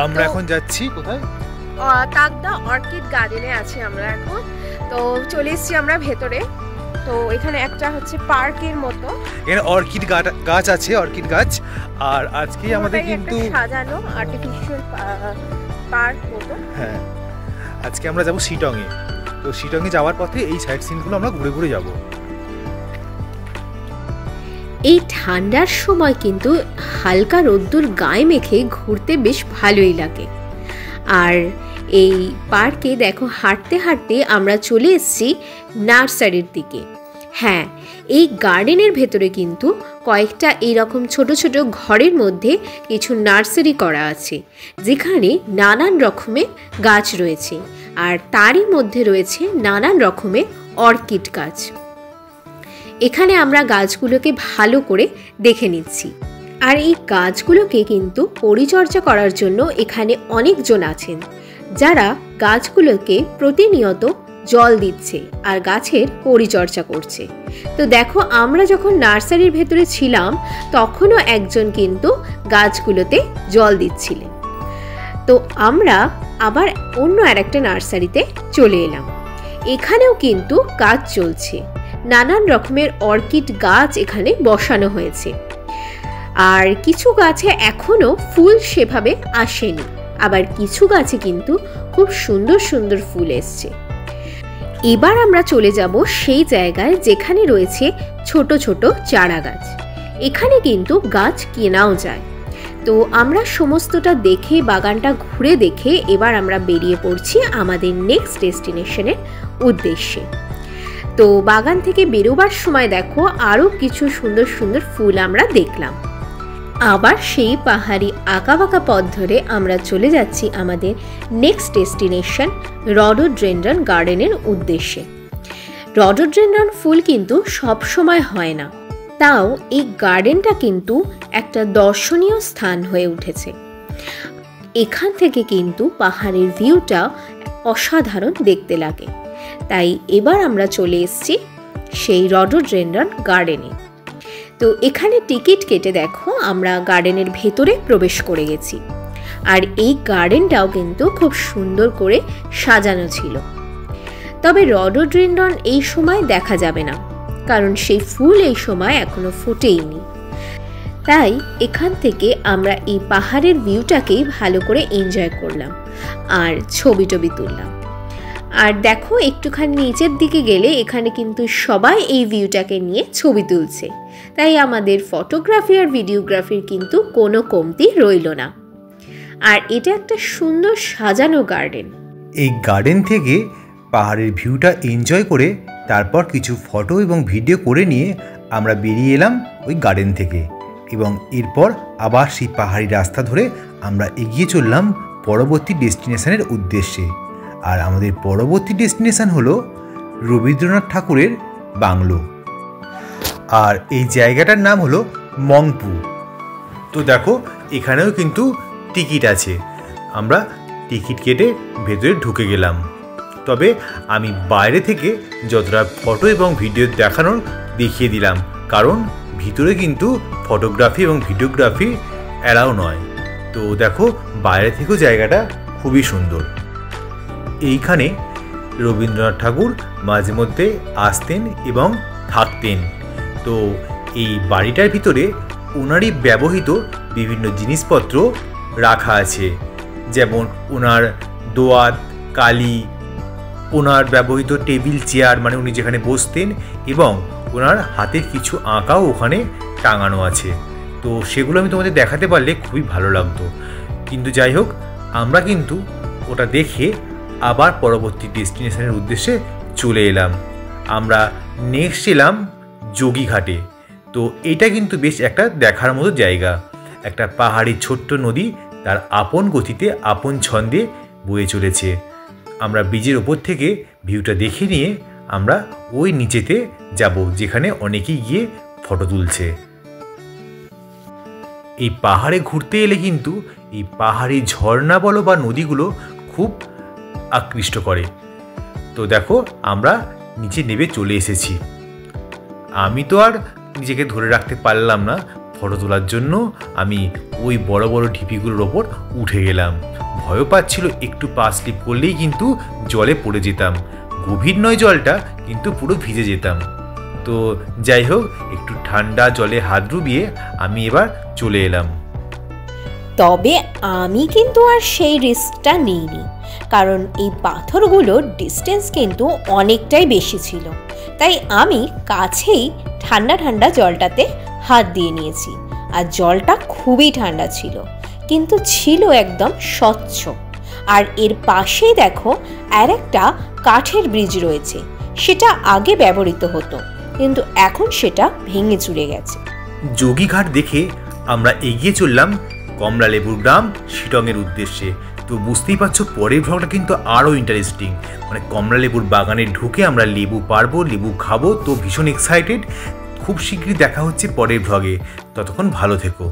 আমরা এখন যাচ্ছি কোথায়? তাগদা অর্কিড গার্ডেনে আছি আমরা এখন। তো চলে এসেছি আমরা ভেতরে। তো এখানে একটা হচ্ছে পার্কের মতো, এখানে অর্কিড গাছ আছে, অর্কিড গাছ। আর আজকে আমাদের কিন্তু সাজানো আর্টিফিশিয়াল পার্ক মতো। হ্যাঁ, আজকে আমরা যাব শিটংয়ে। তো শিটংয়ে যাওয়ার পথে এই সাইট সিনগুলো আমরা ঘুরে ঘুরে যাব। এই ঠান্ডার সময় কিন্তু হালকা রোদ্দুর গায়ে মেখে ঘুরতে বেশ ভালোই লাগে। আর এই পার্কে দেখো, হাঁটতে হাঁটতে আমরা চলে এসেছি নার্সারির দিকে। হ্যাঁ, এই গার্ডেনের ভেতরে কিন্তু কয়েকটা এইরকম ছোট ছোট ঘরের মধ্যে কিছু নার্সারি করা আছে, যেখানে নানান রকমের গাছ রয়েছে, আর তারই মধ্যে রয়েছে নানান রকমের অর্কিড গাছ। এখানে আমরা গাছগুলোকে ভালো করে দেখে নিচ্ছি। আর এই গাছগুলোকে কিন্তু পরিচর্যা করার জন্য এখানে অনেকজন আছেন, যারা গাছগুলোকে প্রতিনিয়ত জল দিচ্ছে আর গাছের পরিচর্যা করছে। তো দেখো, আমরা যখন নার্সারির ভেতরে ছিলাম তখনও একজন কিন্তু গাছগুলোতে জল দিচ্ছিলেন। তো আমরা আবার অন্য আরেকটা নার্সারিতে চলে এলাম। এখানেও কিন্তু কাজ চলছে, নানান রকমের অর্কিড গাছ এখানে বসানো হয়েছে। আর কিছু গাছে এখনো ফুল সেভাবে আসেনি, আবার কিছু গাছে কিন্তু খুব সুন্দর সুন্দর ফুল এসছে। এবার আমরা চলে যাব সেই জায়গায় যেখানে রয়েছে ছোট ছোট চারা গাছ। এখানে কিন্তু গাছ কেনাও যায়। তো আমরা সমস্তটা দেখে, বাগানটা ঘুরে দেখে এবার আমরা বেরিয়ে পড়ছি আমাদের নেক্সট ডেস্টিনেশনের উদ্দেশ্যে। তো বাগান থেকে বেরোবার সময় দেখো আরও কিছু সুন্দর সুন্দর ফুল আমরা দেখলাম। আবার সেই পাহাড়ি আঁকাবাঁকা পথ ধরে আমরা চলে যাচ্ছি আমাদের নেক্সট ডেস্টিনেশন রডোডেনড্রন গার্ডেনের উদ্দেশ্যে। রডোডেনড্রন ফুল কিন্তু সব সময় হয় না, তাও এই গার্ডেনটা কিন্তু একটা দর্শনীয় স্থান হয়ে উঠেছে। এখান থেকে কিন্তু পাহাড়ের ভিউটা অসাধারণ দেখতে লাগে। তাই এবার আমরা চলে এসেছি সেই রডোডেনড্রন গার্ডেনে। তো এখানে টিকিট কেটে দেখো আমরা গার্ডেনের ভেতরে প্রবেশ করে গেছি। আর এই গার্ডেনটাও কিন্তু খুব সুন্দর করে সাজানো ছিল। তবে রডোডেনড্রন এই সময় দেখা যাবে না, কারণ সেই ফুল এই সময় এখনো ফোটেইনি। তাই এখান থেকে আমরা এই পাহাড়ের ভিউটাকেই ভালো করে এনজয় করলাম আর ছবি টবি তুললাম। আর দেখো একটুখানি নিচের দিকে গেলে এখানে কিন্তু সবাই এই ভিউটাকে নিয়ে ছবি তুলছে। তাই আমাদের ফটোগ্রাফি আর ভিডিওগ্রাফির কিন্তু কোনো কমতি রইল না। আর এটা একটা সুন্দর সাজানো গার্ডেন। এই গার্ডেন থেকে পাহাড়ের ভিউটা এনজয় করে তারপর কিছু ফটো এবং ভিডিও করে নিয়ে আমরা বেরিয়ে এলাম ওই গার্ডেন থেকে, এবং এরপর আবার সেই পাহাড়ি রাস্তা ধরে আমরা এগিয়ে চললাম পরবর্তী ডেস্টিনেশনের উদ্দেশ্যে। আর আমাদের পরবর্তী ডেস্টিনেশন হলো রবীন্দ্রনাথ ঠাকুরের বাংলো। আর এই জায়গাটার নাম হলো মংপু। তো দেখো এখানেও কিন্তু টিকিট আছে। আমরা টিকিট কেটে ভেতরে ঢুকে গেলাম। তবে আমি বাইরে থেকে যতটা ফটো এবং ভিডিও দেখানোর দেখিয়ে দিলাম, কারণ ভিতরে কিন্তু ফটোগ্রাফি এবং ভিডিওগ্রাফি অ্যালাউ নয়। তো দেখো বাইরে থেকেও জায়গাটা খুবই সুন্দর। এইখানে রবীন্দ্রনাথ ঠাকুর মাঝে মধ্যে আসতেন এবং থাকতেন। তো এই বাড়িটার ভিতরে ওনারই ব্যবহৃত বিভিন্ন জিনিসপত্র রাখা আছে, যেমন ওনার দোয়াত, কালি, ওনার ব্যবহৃত টেবিল চেয়ার, মানে উনি যেখানে বসতেন, এবং ওনার হাতের কিছু আঁকাও ওখানে টাঙানো আছে। তো সেগুলো আমি তোমাদের দেখাতে পারলে খুবই ভালো লাগতো। কিন্তু যাই হোক, আমরা কিন্তু ওটা দেখে আবার পরবর্তী ডেস্টিনেশনের উদ্দেশ্যে চলে এলাম। আমরা নেক্সট এলাম যোগীঘাটে। তো এটা কিন্তু বেশ একটা দেখার মতো জায়গা। একটা পাহাড়ি ছোট্ট নদী তার আপন গতিতে আপন ছন্দে বয়ে চলেছে। আমরা ব্রিজের ওপর থেকে ভিউটা দেখে নিয়ে আমরা ওই নিচেতে যাব, যেখানে অনেকেই গিয়ে ফটো তুলছে। এই পাহাড়ে ঘুরতে এলে কিন্তু এই পাহাড়ি ঝর্ণা বলো বা নদীগুলো খুব আকৃষ্ট করে। তো দেখো আমরা নিচে নেমে চলে এসেছি। আমি তো আর নিজেকে ধরে রাখতে পারলাম না, ফটো তোলার জন্য আমি ওই বড় বড় ঢিপিগুলোর ওপর উঠে গেলাম। ভয়ও পাচ্ছিল, একটু পা স্লিপ করলেই কিন্তু জলে পড়ে যেতাম। গভীর নয় জলটা, কিন্তু পুরো ভিজে যেতাম। তো যাই হোক, একটু ঠান্ডা জলে হাত ডুবিয়ে আমি এবার চলে এলাম। তবে আমি কিন্তু আর সেই রিস্কটা নিইনি, কারণ এই পাথরগুলোর ডিস্টেন্স কিন্তু অনেকটাই বেশি ছিল। তাই আমি কাছেই ঠান্ডা ঠান্ডা জলটাতে হাত দিয়ে নিয়েছি। আর জলটা খুবই ঠান্ডা ছিল, কিন্তু ছিল একদম স্বচ্ছ। আর এর পাশেই দেখো আর একটা কাঠের ব্রিজ রয়েছে, সেটা আগে ব্যবহৃত হতো, কিন্তু এখন সেটা ভেঙে চুরে গেছে। যোগীঘাট দেখে আমরা এগিয়ে চললাম কমলালেবুর গ্রাম শিটংয়ের উদ্দেশ্যে। তো বুঝতেই পারছো পরের ভ্লগটা কিন্তু আরও ইন্টারেস্টিং। মানে কমলালেবুর বাগানে ঢুকে আমরা লেবু পারবো, লেবু খাবো। তো ভীষণ এক্সাইটেড। খুব শীঘ্রই দেখা হচ্ছে পরের ভ্লগে। ততক্ষণ ভালো থেকো।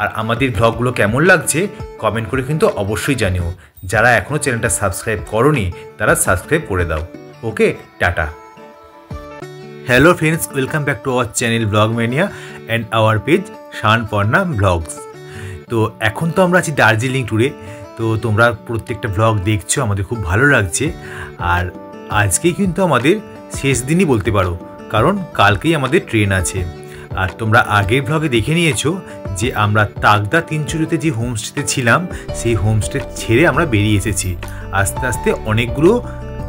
আর আমাদের ভ্লগগুলো কেমন লাগছে কমেন্ট করে কিন্তু অবশ্যই জানিও। যারা এখনও চ্যানেলটা সাবস্ক্রাইব করোনি তারা সাবস্ক্রাইব করে দাও। Okay, tata. Hello friends, welcome back to our channel blog mania and our page Shanparna blogs. তো এখন তো আমরা আছি দার্জিলিং ট্যুরে। তো তোমরা প্রত্যেকটা ব্লগ দেখছো, আমাদের খুব ভালো লাগছে। আর আজকেই কিন্তু আমাদের শেষ দিনই বলতে পারো, কারণ কালকেই আমাদের ট্রেন আছে। আর তোমরা আগের ব্লগে দেখে নিয়েছো যে আমরা তাগদা তিনচুরিতে যে হোমস্টেতে ছিলাম সেই হোমস্টে ছেড়ে আমরা বেরিয়ে এসেছি। আস্তে আস্তে অনেকগুলো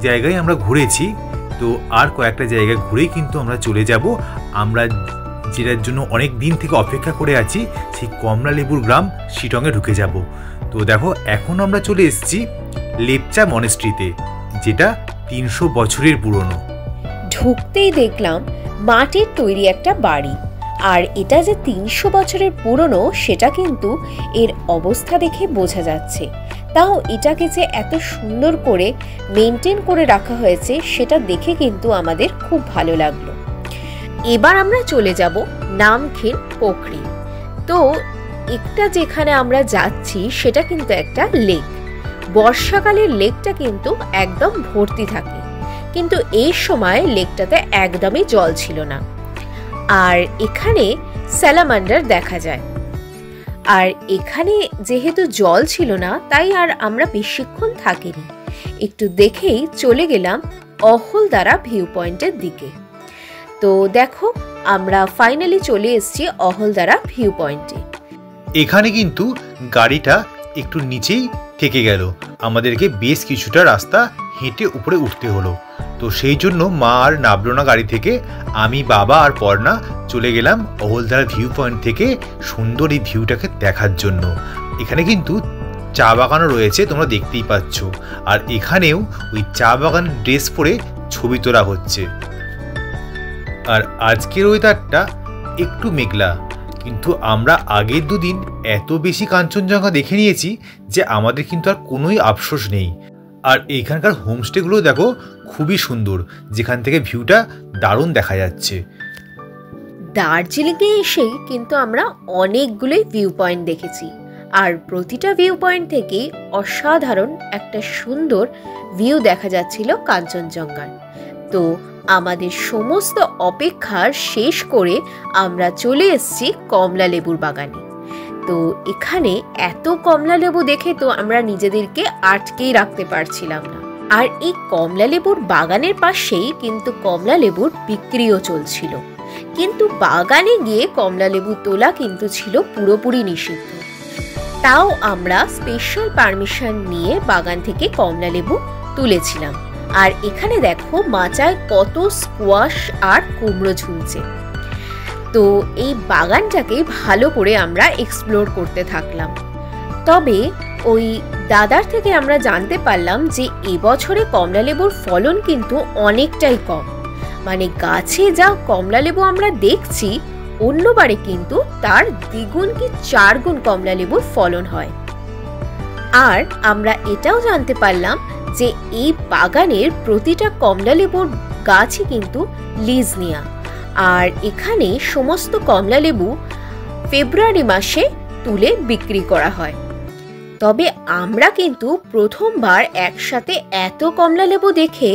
জায়গায় আমরা ঘুরেছি, তো আর কয়েকটা জায়গায় ঘুরেই কিন্তু আমরা চলে যাব আমরা যেটার জন্য অনেক দিন থেকে অপেক্ষা করে আছি, সেই কমলালেবুর গ্রাম শিটংয়ে ঢুকে যাব। তো দেখো এখন আমরা চলে এসেছি লেপচা মনেস্ট্রিতে, যেটা 300 বছরের পুরনো। ঢুকতেই দেখলাম মাটির তৈরি একটা বাড়ি, আর এটা যে 300 বছরের পুরনো সেটা কিন্তু এর অবস্থা দেখে বোঝা যাচ্ছে। তাও এটাকে যে এত সুন্দর করে মেনটেন করে রাখা হয়েছে সেটা দেখে কিন্তু আমাদের খুব ভালো লাগলো। এবার আমরা চলে যাব নামখিন পোখরি। তো একটা যেখানে আমরা যাচ্ছি সেটা কিন্তু একটা লেক। বর্ষাকালের লেকটা কিন্তু একদম ভর্তি থাকে, কিন্তু এই সময় লেকটাতে একদমই জল ছিল না। আর এখানে স্যালামান্ডার দেখা যায়। আর এখানে যেহেতু জল ছিল না তাই আর আমরা বেশিক্ষণ থাকিনি, একটু দেখেই চলে গেলাম অহলদারা ভিউ পয়েন্টের দিকে। তো দেখো আমরা ফাইনালি চলে এসেছি অহলদারা ভিউ পয়েন্টে। এখানে কিন্তু গাড়িটা একটু নিচেই থেকে গেল, আমাদেরকে বেশ কিছুটা রাস্তা হেঁটে উপরে উঠতে হলো। তো সেই জন্য মা আর নামলো না গাড়ি থেকে, আমি, বাবা আর পর্ণা চলে গেলাম অহলদারা ভিউ পয়েন্ট থেকে সুন্দর এই ভিউটাকে দেখার জন্য। এখানে কিন্তু চা বাগানও রয়েছে, তোমরা দেখতেই পাচ্ছ। আর এখানেও ওই চা বাগানের ড্রেস পরে ছবি তোলা হচ্ছে। আর আজকের ওয়েদারটা একটু মেঘলা, কিন্তু আমরা আগের দুদিন এত বেশি কাঞ্চনজঙ্ঘা দেখে নিয়েছি যে আমাদের কিন্তু আর কোনোই আফসোস নেই। আর এইখানকার হোমস্টেগুলো দেখো খুবই সুন্দর, যেখান থেকে ভিউটা দারুণ দেখা যাচ্ছে। দার্জিলিংয়ে এসেই কিন্তু আমরা অনেকগুলোই ভিউ পয়েন্ট দেখেছি, আর প্রতিটা ভিউ পয়েন্ট থেকে অসাধারণ একটা সুন্দর ভিউ দেখা যাচ্ছিল কাঞ্চনজঙ্ঘার। তো আমাদের সমস্ত অপেক্ষার শেষ করে আমরা চলে এসেছি কমলালেবুর বাগানে। তো এখানে এত কমলালেবু দেখে তো আমরা নিজেদেরকে আটকেই রাখতে পারছিলাম না। আর এই কমলালেবুর বাগানের পাশেই কিন্তু কমলালেবুর বিক্রিও চলছিল, কিন্তু বাগানে গিয়ে কমলালেবু তোলা কিন্তু ছিল পুরোপুরি নিষিদ্ধ। তাও আমরা স্পেশাল পারমিশন নিয়ে বাগান থেকে কমলালেবু তুলেছিলাম। আর এখানে দেখো মাচায় কত স্কোয়াশ আর কুমড়ো ঝুলছে। তো এই বাগানটাকে ভালো করে আমরা এক্সপ্লোর করতে থাকলাম। তবে ওই দাদার থেকে আমরা জানতে পারলাম যে এবছরে কমলালেবুর ফলন কিন্তু অনেকটাই কম, মানে গাছে যা কমলালেবু আমরা দেখছি অন্যবারে কিন্তু তার দ্বিগুণ কি 4 গুণ কমলালেবুর ফলন হয়। আর আমরা এটাও জানতে পারলাম যে এই বাগানের প্রতিটা কমলালেবুর গাছই কিন্তু লিজ নেয়া, আর এখানে সমস্ত কমলালেবু ফেব্রুয়ারি মাসে তুলে বিক্রি করা হয়। তবে আমরা কিন্তু প্রথমবার একসাথে এত কমলালেবু দেখে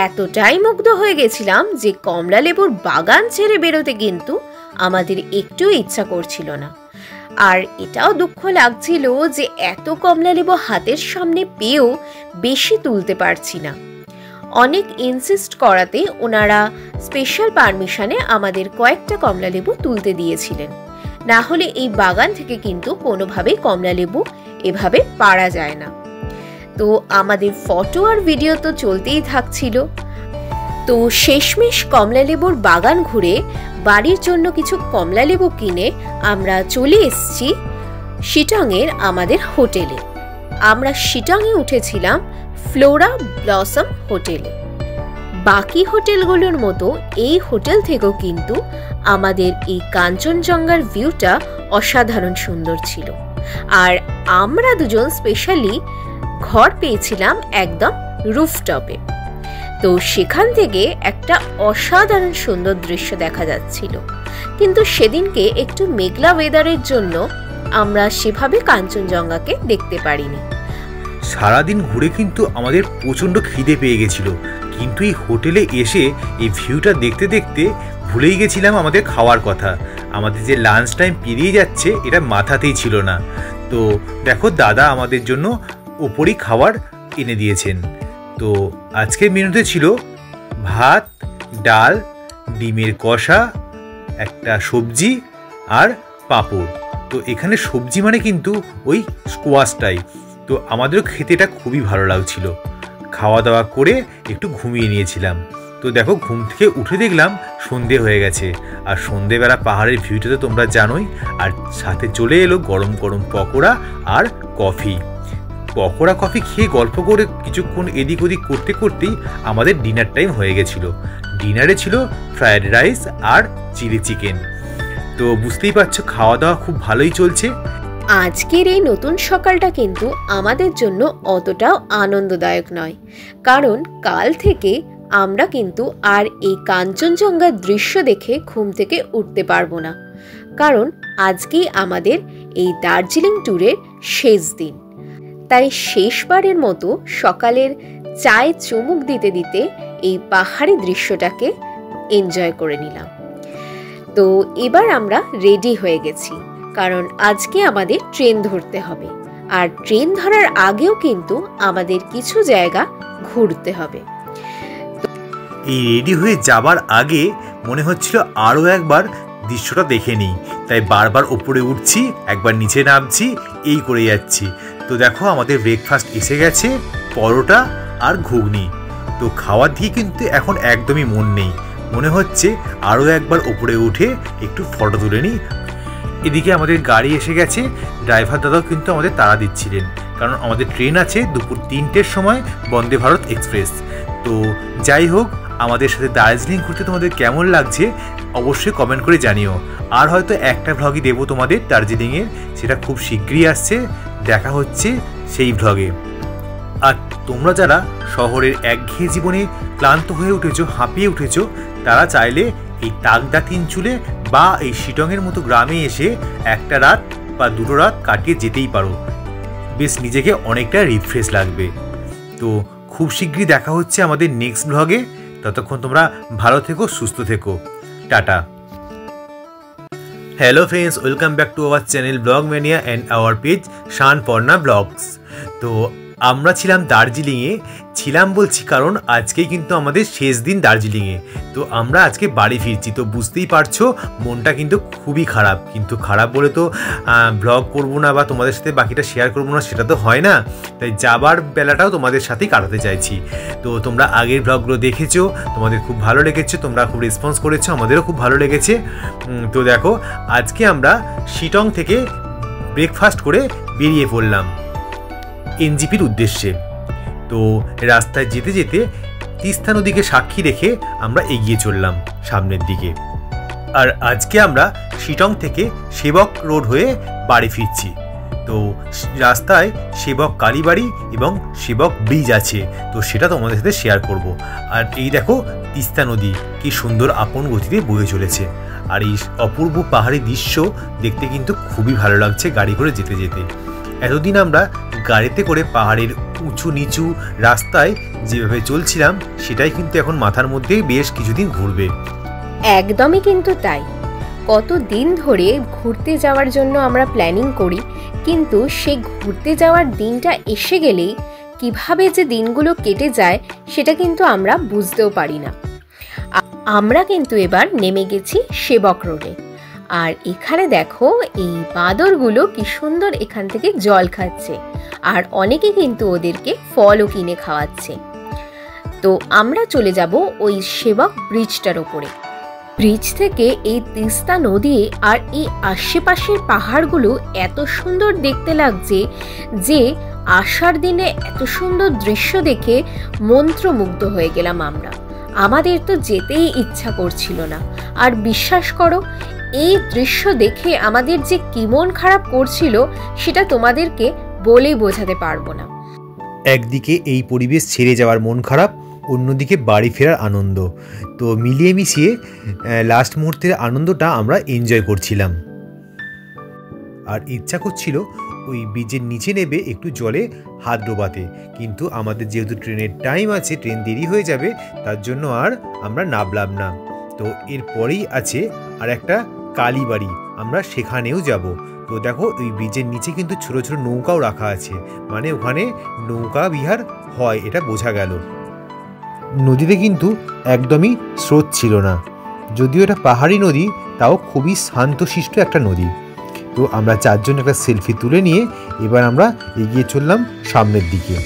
এতটাই মুগ্ধ হয়ে গেছিলাম যে কমলালেবুর বাগান ছেড়ে বেরোতে কিন্তু আমাদের একটু ইচ্ছা করছিল না। আর এটাও দুঃখ লাগছিল যে এত কমলালেবু হাতের সামনে পেয়েও বেশি তুলতে পারছি না। অনেক ইনসিস্ট করাতে ওনারা স্পেশাল পারমিশনে আমাদের কয়েকটা কমলালেবু তুলতে দিয়েছিলেন, না হলে এই বাগান থেকে কিন্তু কোনোভাবেই কমলালেবু এভাবে পারা যায় না। তো আমাদের ফটো আর ভিডিও তো চলতেই থাকছিল। তো শেষমেশ কমলালেবুর বাগান ঘুরে বাড়ির জন্য কিছু কমলালেবু কিনে আমরা চলে এসেছি শিটংয়ের আমাদের হোটেলে। আমরা শিটংয়ে উঠেছিলাম ফ্লোরা ব্লসম হোটেলে। বাকি হোটেলগুলোর মতো এই হোটেল থেকেও কিন্তু আমাদের এই কাঞ্চনজঙ্ঘার ভিউটা অসাধারণ সুন্দর ছিল। আর আমরা দুজন স্পেশালি ঘর পেয়েছিলাম একদম রুফটপে। তো সেখান থেকে একটা অসাধারণ সুন্দর দৃশ্য দেখা যাচ্ছিল, কিন্তু সেদিনকে একটু মেঘলা ওয়েদারের জন্য আমরা সেভাবে কাঞ্চনজঙ্ঘাকে দেখতে পারিনি। সারাদিন ঘুরে কিন্তু আমাদের প্রচণ্ড খিদে পেয়ে গেছিল, কিন্তু এই হোটেলে এসে এই ভিউটা দেখতে দেখতে ভুলেই গেছিলাম আমাদের খাওয়ার কথা। আমাদের যে লাঞ্চ টাইম পেরিয়ে যাচ্ছে এটা মাথাতেই ছিল না। তো দেখো দাদা আমাদের জন্য ওপরই খাবার এনে দিয়েছেন। তো আজকের মেনুতে ছিল ভাত, ডাল, ডিমের কষা, একটা সবজি আর পাঁপড়। তো এখানে সবজি মানে কিন্তু ওই স্কোয়াশটাই। তো আমাদেরও খেতে এটা খুবই ভালো লাগছিল। খাওয়া দাওয়া করে একটু ঘুমিয়ে নিয়েছিলাম। তো দেখো ঘুম থেকে উঠে দেখলাম সন্ধে হয়ে গেছে। আর সন্ধেবেলা পাহাড়ের ভিউটা তো তোমরা জানোই। আর সাথে চলে এলো গরম গরম পকোড়া আর কফি। পকোড়া কফি খেয়ে গল্প করে কিছুক্ষণ এদিক ওদিক করতে করতেই আমাদের ডিনার টাইম হয়ে গেছিলো। ডিনারে ছিল ফ্রায়েড রাইস আর চিলি চিকেন। তো বুঝতেই পারছো খাওয়া দাওয়া খুব ভালোই চলছে। আজকের এই নতুন সকালটা কিন্তু আমাদের জন্য অতটাও আনন্দদায়ক নয়, কারণ কাল থেকে আমরা কিন্তু আর এই কাঞ্চনজঙ্ঘার দৃশ্য দেখে ঘুম থেকে উঠতে পারবো না, কারণ আজকেই আমাদের এই দার্জিলিং ট্যুরের শেষ দিন। তাই শেষবারের মতো সকালের চায়ে চুমুক দিতে দিতে এই পাহাড়ি দৃশ্যটাকে এনজয় করে নিলাম। তো এবার আমরা রেডি হয়ে গেছি, কারণ আজকে আমাদের ট্রেন ধরতে হবে। আর ট্রেন ধরার আগেও কিন্তু আমাদের কিছু জায়গা ঘুরতে হবে। এই রেডি হয়ে যাবার আগে মনে হচ্ছিল আরও একবার দৃশ্যটা দেখে নিই, তাই বারবার ওপরে উঠছি, একবার নিচে নামছি, এই করে যাচ্ছি। তো দেখো আমাদের ব্রেকফাস্ট এসে গেছে, পরোটা আর ঘুগনি। তো খাওয়ার দিকে কিন্তু এখন একদমই মন নেই, মনে হচ্ছে আরও একবার ওপরে উঠে একটু ফটো তুলে নিই। এদিকে আমাদের গাড়ি এসে গেছে, ড্রাইভার দাদাও কিন্তু আমাদের তাড়া দিচ্ছিলেন, কারণ আমাদের ট্রেন আছে দুপুর 3টের সময়, বন্দে ভারত এক্সপ্রেস। তো যাই হোক, আমাদের সাথে দার্জিলিং ঘুরতে তোমাদের কেমন লাগছে অবশ্যই কমেন্ট করে জানিও। আর হয়তো একটা ভ্লগই দেবো তোমাদের দার্জিলিংয়ের, সেটা খুব শীঘ্রই আসছে, দেখা হচ্ছে সেই ভ্লগে। আর তোমরা যারা শহরের একঘেয়ে জীবনে ক্লান্ত হয়ে উঠেছো, হাঁপিয়ে উঠেছো, তারা চাইলে এই তাগদা তিনচুলে বা এই শিটংয়ের মতো গ্রামে এসে একটা রাত বা দুটো রাত কাটিয়ে যেতেই পারো, বেশ নিজেকে অনেকটা রিফ্রেশ লাগবে। তো খুব শীঘ্রই দেখা হচ্ছে আমাদের নেক্সট ব্লগে। ততক্ষণ তোমরা ভালো থেকো, সুস্থ থেকো, tata. Hello friends, welcome back to our channel blog mania and our page Shanparna blogs. তো আমরা ছিলাম দার্জিলিংয়ে, ছিলাম বলছি কারণ আজকেই কিন্তু আমাদের শেষ দিন দার্জিলিংয়ে। তো আমরা আজকে বাড়ি ফিরছি। তো বুঝতেই পারছো মনটা কিন্তু খুবই খারাপ, কিন্তু খারাপ বলে তো ব্লগ করবো না বা তোমাদের সাথে বাকিটা শেয়ার করবো না, সেটা তো হয় না। তাই যাবার বেলাটাও তোমাদের সাথেই কাটাতে চাইছি। তো তোমরা আগের ব্লগগুলো দেখেছো, তোমাদের খুব ভালো লেগেছে, তোমরা খুব রেসপন্স করেছো, আমাদেরও খুব ভালো লেগেছে। তো দেখো আজকে আমরা শিটং থেকে ব্রেকফাস্ট করে বেরিয়ে পড়লাম এনজিপির উদ্দেশ্যে। তো রাস্তায় যেতে যেতে তিস্তা নদীকে সাক্ষী রেখে আমরা এগিয়ে চললাম সামনের দিকে। আর আজকে আমরা শিটং থেকে সেবক রোড হয়ে বাড়ি ফিরছি। তো রাস্তায় সেবক কালীবাড়ি এবং সেবক ব্রিজ আছে, তো সেটা তোমাদের সাথে শেয়ার করব। আর এই দেখো তিস্তা নদী কি সুন্দর আপন গতিতে বয়ে চলেছে। আর এই অপূর্ব পাহাড়ি দৃশ্য দেখতে কিন্তু খুবই ভালো লাগছে গাড়ি করে যেতে যেতে। এতদিন আমরা গাড়িতে করে পাহাড়ের উঁচু নিচু রাস্তায় যেভাবে চলছিলাম, সেটাই কিন্তু এখন মাথার মধ্যে বেশ কিছুদিন ঘুরবে। একদমই কিন্তু তাই। কতদিন ধরে ঘুরতে যাওয়ার জন্য আমরা প্ল্যানিং করি, কিন্তু সেই ঘুরতে যাওয়ার দিনটা এসে গেলেই কিভাবে যে দিনগুলো কেটে যায় সেটা কিন্তু আমরা বুঝতেও পারি না। আমরা কিন্তু এবার নেমে গেছি সেবক রোডে। আর এখানে দেখো এই বাঁদরগুলো কি সুন্দর এখান থেকে জল খাচ্ছে, আর অনেকে কিন্তু ওদেরকে ফলও কিনে খাওয়াচ্ছে। তো আমরা চলে যাব ওই সেবক ব্রিজটার ওপরে। ব্রিজ থেকে এই তিস্তা নদী আর এই আশেপাশের পাহাড়গুলো এত সুন্দর দেখতে লাগছে যে আষাঢ় দিনে এত সুন্দর দৃশ্য দেখে মন্ত্রমুগ্ধ হয়ে গেলাম আমরা। আমাদের তো যেতেই ইচ্ছা করছিল না। আর বিশ্বাস করো, এই দৃশ্য দেখে আমাদের যে কি মন খারাপ করছিল সেটা তোমাদেরকে বলেই বোঝাতে পারবো না। একদিকে এই পরিবেশ ছেড়ে যাওয়ার মন খারাপ, অন্যদিকে বাড়ি ফেরার আনন্দ, তো মিলিয়ে মিশিয়ে লাস্ট মুহূর্তের আনন্দটা আমরা এনজয় করছিলাম। আর ইচ্ছা করছিল ওই ব্রিজের নিচে নেবে একটু জলে হাত ডোবাতে, কিন্তু আমাদের যেহেতু ট্রেনের টাইম আছে, ট্রেন দেরি হয়ে যাবে, তার জন্য আর আমরা নামলাম না। তো এরপরেই আছে আর একটা কালীবাড়ি, আমরা সেখানেও যাব। তো দেখো ওই ব্রিজের নিচে কিন্তু ছোটো ছোটো নৌকাও রাখা আছে, মানে ওখানে নৌকা বিহার হয়, এটা বোঝা গেল। নদীতে কিন্তু একদমই স্রোত ছিল না, যদিও এটা পাহাড়ি নদী, তাও খুবই শান্তশিষ্ট একটা নদী। তো আমরা চারজন একটা সেলফি তুলে নিয়ে এবার আমরা এগিয়ে চললাম সামনের দিকে।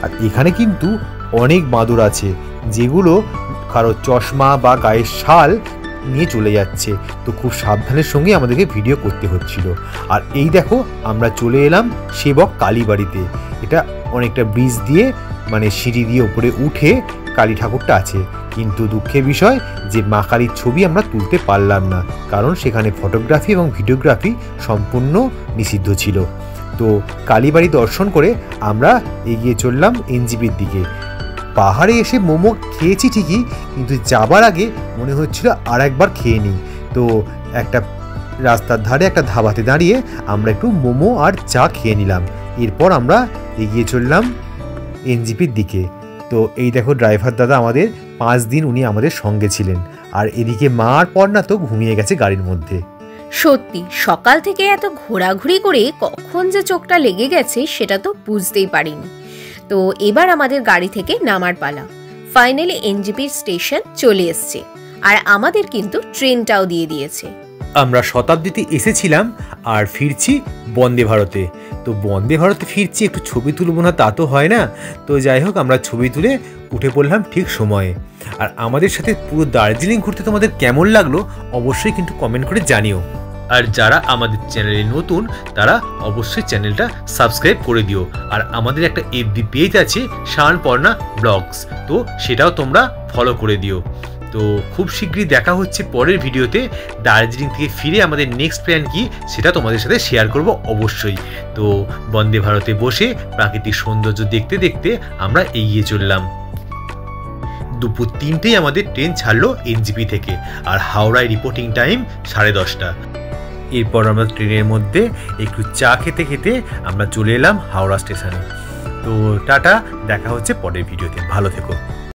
আর এখানে কিন্তু অনেক বাঁদর আছে, যেগুলো কারো চশমা বা গায়ের শাল নিয়ে চলে যাচ্ছে। তো খুব সাবধানের সঙ্গে আমাদেরকে ভিডিও করতে হচ্ছিল। আর এই দেখো আমরা চলে এলাম সেবক কালীবাড়িতে। এটা অনেকটা ব্রিজ দিয়ে মানে সিঁড়ি দিয়ে উপরে উঠে কালী ঠাকুরটা আছে, কিন্তু দুঃখের বিষয় যে মা কালীর ছবি আমরা তুলতে পারলাম না, কারণ সেখানে ফটোগ্রাফি এবং ভিডিওগ্রাফি সম্পূর্ণ নিষিদ্ধ ছিল। তো কালীবাড়ি দর্শন করে আমরা এগিয়ে চললাম এনজিপির দিকে। পাহাড়ে এসে মোমো খেয়েছি ঠিকই, কিন্তু যাবার আগে মনে হচ্ছিল আর একবার খেয়ে নিই। তো একটা রাস্তার ধারে একটা ধাবাতে দাঁড়িয়ে আমরা একটু মোমো আর চা খেয়ে নিলাম। এরপর আমরা এগিয়ে চললাম এনজিপির দিকে। তো এই দেখো ড্রাইভার দাদা আমাদের 5 দিন উনি আমাদের সঙ্গে ছিলেন। আর এদিকে মা আর পর্ণা তো ঘুমিয়ে গেছে গাড়ির মধ্যে। সত্যি সকাল থেকে এত ঘোরাঘুরি করে কখন যে চোখটা লেগে গেছে সেটা তো বুঝতেই পারিনি। তো এবার আমাদের গাড়ি থেকে নামার পালা। ফাইনালি এনজিপির স্টেশন চলে এসছে, আর আমাদের কিন্তু ট্রেনটাও দিয়ে দিয়েছে। আমরা শতাব্দীতে এসেছিলাম আর ফিরছি বন্দে ভারতে। তো বন্দে ভারতে ফিরছি, একটু ছবি তুলব না তা তো হয় না। তো যাই হোক, আমরা ছবি তুলে উঠে পড়লাম ঠিক সময়ে। আর আমাদের সাথে পুরো দার্জিলিং ঘুরতে তোমাদের কেমন লাগলো অবশ্যই কিন্তু কমেন্ট করে জানিও। আর যারা আমাদের চ্যানেলে নতুন তারা অবশ্যই চ্যানেলটা সাবস্ক্রাইব করে দিও। আর আমাদের একটা FB পেজ আছে শানপর্ণা ব্লগস, তো সেটাও তোমরা ফলো করে দিও। তো খুব শীঘ্রই দেখা হচ্ছে পরের ভিডিওতে। দার্জিলিং থেকে ফিরে আমাদের নেক্সট প্ল্যান কি সেটা তোমাদের সাথে শেয়ার করব অবশ্যই। তো বন্দে ভারতে বসে প্রাকৃতিক সৌন্দর্য দেখতে দেখতে আমরা এগিয়ে চললাম। দুপুর 3টেই আমাদের ট্রেন ছাড়লো এনজিপি থেকে, আর হাওড়ায় রিপোর্টিং টাইম 10:30। এরপর আমরা ট্রেনের মধ্যে একটু চা খেতে খেতে আমরা চলে এলাম হাওড়া স্টেশনে। তো টাটা, দেখা হচ্ছে পরের ভিডিওতে, ভালো থেকো।